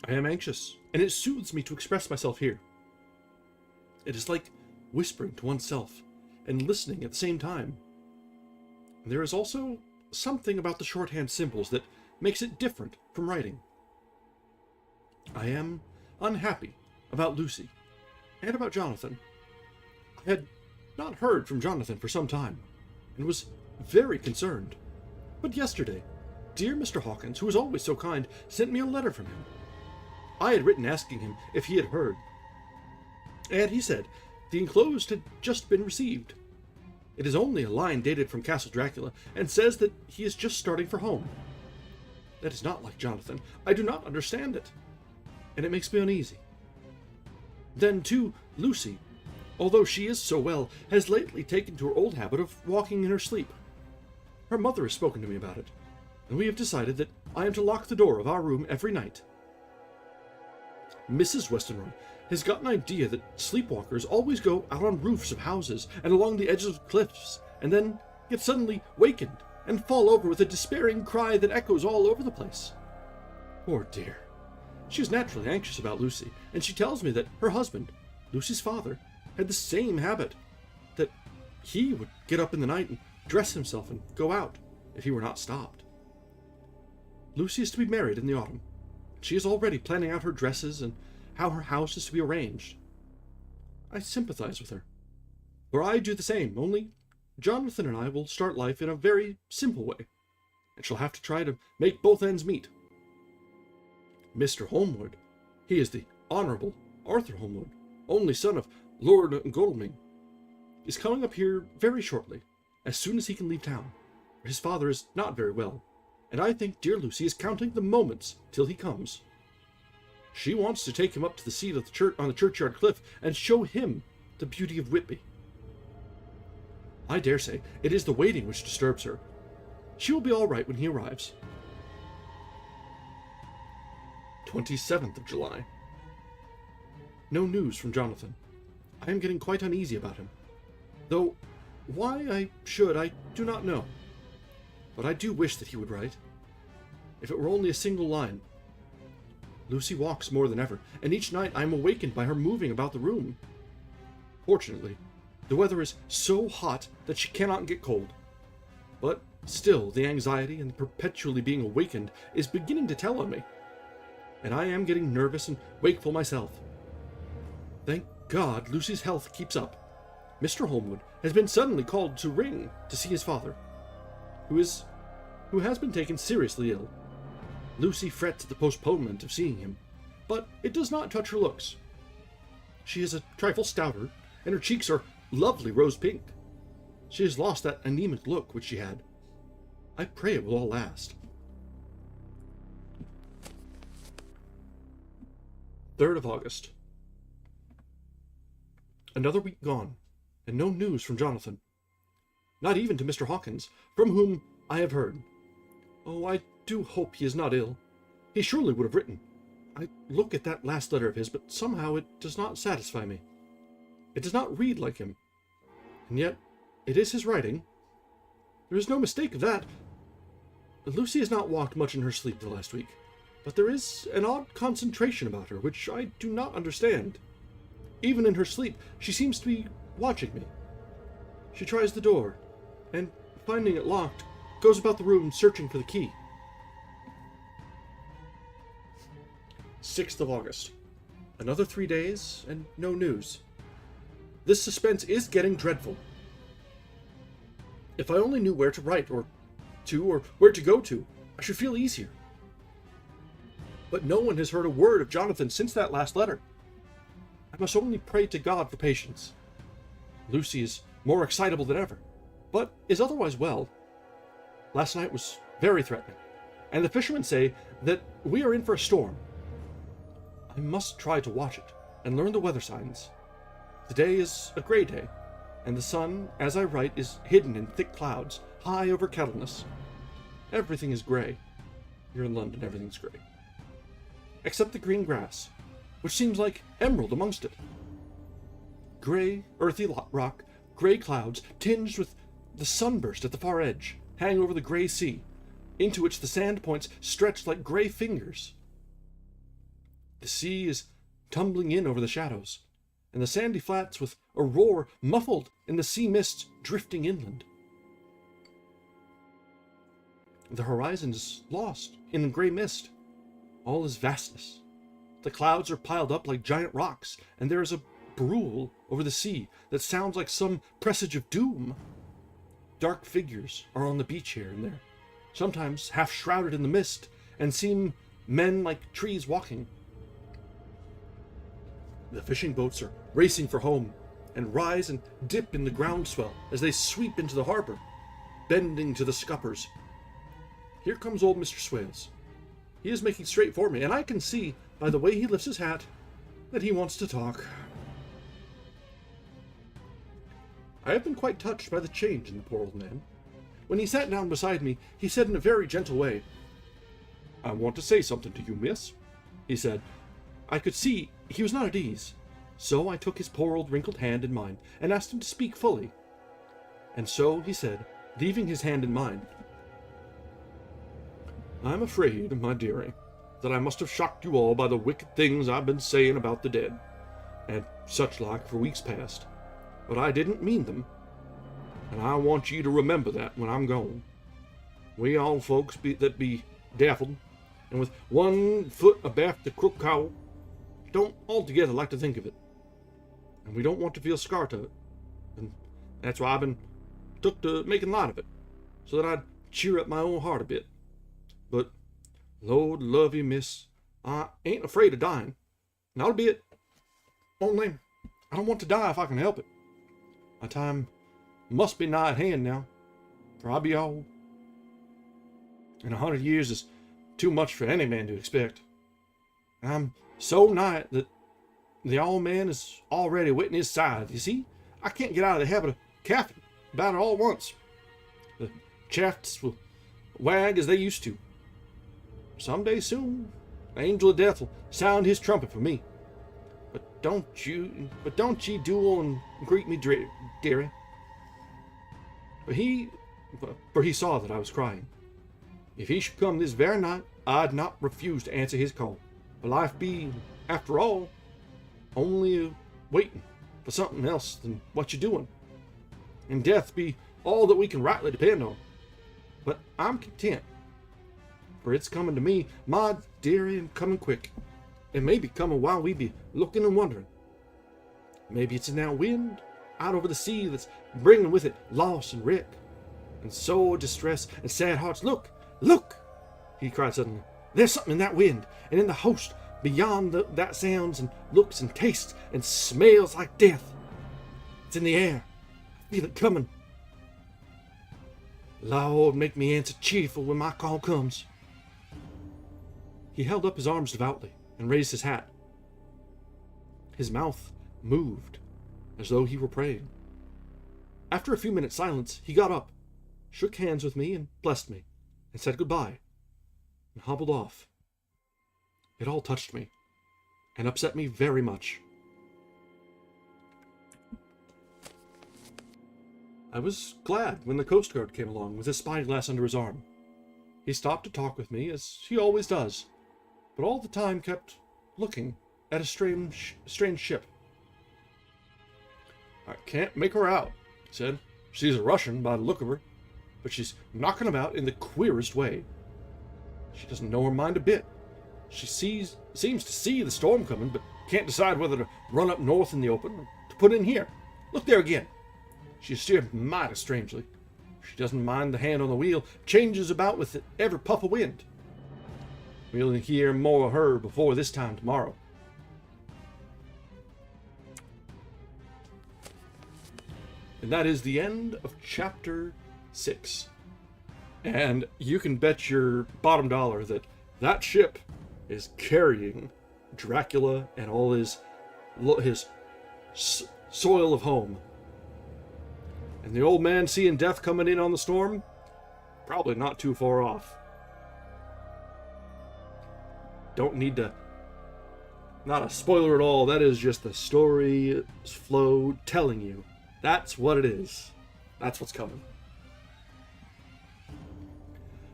I am anxious, and it soothes me to express myself here. It is like whispering to oneself and listening at the same time. There is also something about the shorthand symbols that makes it different from writing. I am unhappy about Lucy and about Jonathan. I had not heard from Jonathan for some time, and was very concerned. But yesterday, dear Mr. Hawkins, who is always so kind, sent me a letter from him. I had written asking him if he had heard, and he said the enclosed had just been received. It is only a line dated from Castle Dracula, and says that he is just starting for home. That is not like Jonathan. I do not understand it, and it makes me uneasy. Then, too, Lucy, although she is so well, has lately taken to her old habit of walking in her sleep. Her mother has spoken to me about it, and we have decided that I am to lock the door of our room every night. Mrs. Westenra has got an idea that sleepwalkers always go out on roofs of houses and along the edges of cliffs, and then get suddenly wakened and fall over with a despairing cry that echoes all over the place. Poor dear. She is naturally anxious about Lucy, and she tells me that her husband, Lucy's father, had the same habit, that he would get up in the night and dress himself and go out if he were not stopped. Lucy is to be married in the autumn. She is already planning out her dresses and how her house is to be arranged. I sympathize with her, for I do the same, only Jonathan and I will start life in a very simple way, and shall have to try to make both ends meet. Mr. Holmwood, he is the Honourable Arthur Holmwood, only son of Lord Godalming, is coming up here very shortly, as soon as he can leave town, for his father is not very well, and I think dear Lucy is counting the moments till he comes. She wants to take him up to the seat of the church on the churchyard cliff and show him the beauty of Whitby. I dare say it is the waiting which disturbs her. She will be all right when he arrives. 27th of July. No news from Jonathan. I am getting quite uneasy about him, though why I should I do not know. But I do wish that he would write, if it were only a single line. Lucy walks more than ever, and each night I am awakened by her moving about the room. Fortunately, the weather is so hot that she cannot get cold, but still the anxiety and perpetually being awakened is beginning to tell on me, and I am getting nervous and wakeful myself. Thank God Lucy's health keeps up. Mr. Holmwood has been suddenly called to Ring to see his father, who has been taken seriously ill. Lucy frets at the postponement of seeing him, but it does not touch her looks. She is a trifle stouter, and her cheeks are lovely rose pink. She has lost that anemic look which she had. I pray it will all last. 3rd of August. Another week gone, and no news from Jonathan. Not even to Mr. Hawkins, from whom I have heard. Oh, I do hope he is not ill. He surely would have written. I look at that last letter of his, but somehow it does not satisfy me. It does not read like him. And yet, it is his writing. There is no mistake of that. Lucy has not walked much in her sleep the last week, but there is an odd concentration about her, which I do not understand. Even in her sleep, she seems to be watching me. She tries the door, and, finding it locked, goes about the room searching for the key. 6th of August. Another 3 days, and no news. This suspense is getting dreadful. If I only knew where to write, or where to go to, I should feel easier. But no one has heard a word of Jonathan since that last letter. I must only pray to God for patience. Lucy is more excitable than ever, but is otherwise well. Last night was very threatening, and the fishermen say that we are in for a storm. I must try to watch it and learn the weather signs. The day is a grey day, and the sun, as I write, is hidden in thick clouds, high over Kettleness. Everything is grey. Here in London, everything's grey. Except the green grass, which seems like emerald amongst it. Grey, earthy rock, grey clouds, tinged with the sunburst at the far edge, hang over the grey sea, into which the sand points stretch like grey fingers. The sea is tumbling in over the shadows, and the sandy flats with a roar muffled in the sea mists drifting inland. The horizon is lost in grey mist. All is vastness. The clouds are piled up like giant rocks, and there is a brool over the sea that sounds like some presage of doom. Dark figures are on the beach here and there, sometimes half shrouded in the mist, and seem men like trees walking. The fishing boats are racing for home, and rise and dip in the groundswell as they sweep into the harbor, bending to the scuppers. Here comes old Mr. Swales. He is making straight for me, and I can see, by the way he lifts his hat, that he wants to talk. I have been quite touched by the change in the poor old man. When he sat down beside me, he said in a very gentle way, "I want to say something to you, miss," he said. I could see he was not at ease, so I took his poor old wrinkled hand in mine and asked him to speak fully. And so he said, leaving his hand in mine, "I'm afraid, my dearie, that I must have shocked you all by the wicked things I've been saying about the dead, and such like for weeks past, but I didn't mean them, and I want ye to remember that when I'm gone. We all folks that be daffled, and with one foot abaft the crook cowl, don't altogether like to think of it, and we don't want to feel scar to it, and that's why I've been took to making light of it, so that I'd cheer up my own heart a bit. But, Lord love you, miss, I ain't afraid of dying, and that'll be it. Only, I don't want to die if I can help it. My time must be nigh at hand now, for I'll be old, and 100 years is too much for any man to expect. And I'm so nigh it that the old man is already wetting his scythe. You see, I can't get out of the habit of coughing about it all at once. The shafts will wag as they used to. Someday soon, the angel of death will sound his trumpet for me. But don't ye duel and greet me, dearie." For he saw that I was crying. "If he should come this very night, I'd not refuse to answer his call. For life be, after all, only waiting for something else than what you're doing. And death be all that we can rightly depend on. But I'm content, for it's coming to me, my dearie, and coming quick. It may be coming while we be looking and wondering. Maybe it's in that wind out over the sea that's bringing with it loss and wreck, and sore distress and sad hearts. Look, look!" he cried suddenly. "There's something in that wind, and in the host beyond that sounds and looks and tastes and smells like death. It's in the air. I feel it coming. Lord, make me answer cheerful when my call comes." He held up his arms devoutly and raised his hat. His mouth moved as though he were praying. After a few minutes' silence, he got up, shook hands with me, and blessed me, and said goodbye, and hobbled off. It all touched me, and upset me very much. I was glad when the Coast Guard came along with his spyglass under his arm. He stopped to talk with me, as he always does, but all the time kept looking at a strange ship. "I can't make her out," he said. "She's a Russian by the look of her, but she's knocking about in the queerest way. She doesn't know her mind a bit. She seems to see the storm coming, but can't decide whether to run up north in the open or to put in here. Look there again. She steers mighty strangely. She doesn't mind the hand on the wheel, changes about with every puff of wind. We'll hear more of her before this time tomorrow." And that is the end of chapter 6. And you can bet your bottom dollar that that ship is carrying Dracula and all his soil of home. And the old man seeing death coming in on the storm, probably not too far off. Don't need to... Not a spoiler at all, that is just the story flow telling you. That's what it is. That's what's coming.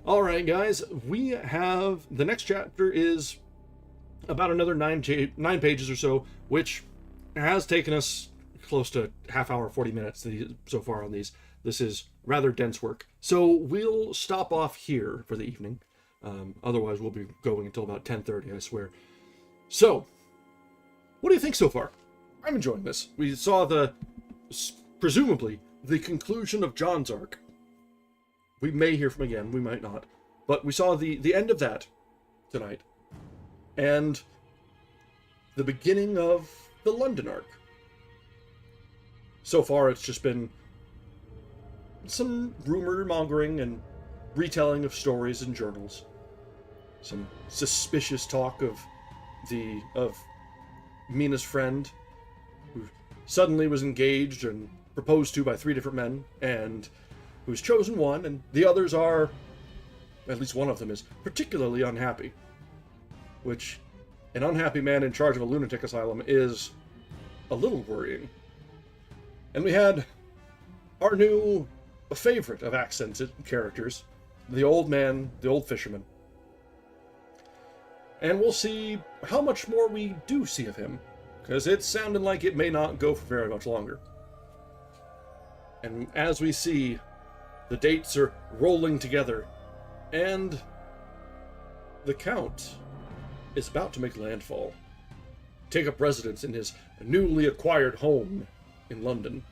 Alright guys, we have... The next chapter is about another 9 pages or so, which has taken us close to half hour, 40 minutes so far on these. This is rather dense work. So we'll stop off here for the evening. Otherwise we'll be going until about 10:30, I swear. So, what do you think so far? I'm enjoying this. We saw presumably, the conclusion of John's arc. We may hear from again, we might not. But we saw the end of that tonight. And the beginning of the London arc. So far, it's just been some rumor mongering and retelling of stories and journals. Some suspicious talk of Mina's friend, who suddenly was engaged and proposed to by 3 different men, and who's chosen one, and the others are, at least one of them is, particularly unhappy. Which, an unhappy man in charge of a lunatic asylum is a little worrying. And we had our new favorite of accented characters, the old man, the old fisherman. And we'll see how much more we do see of him, because it's sounding like it may not go for very much longer. And as we see, the dates are rolling together, and the Count is about to make landfall, take up residence in his newly acquired home in London.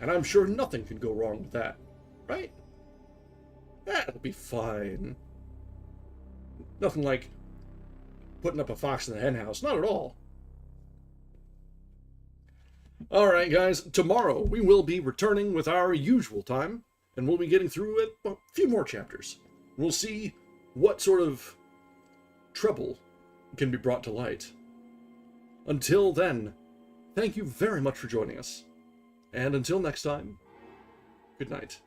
And I'm sure nothing can go wrong with that, right? That'll be fine. Nothing like putting up a fox in the henhouse, not at all. Alright guys, tomorrow we will be returning with our usual time, and we'll be getting through a few more chapters. We'll see what sort of trouble can be brought to light. Until then, thank you very much for joining us. And until next time, good night.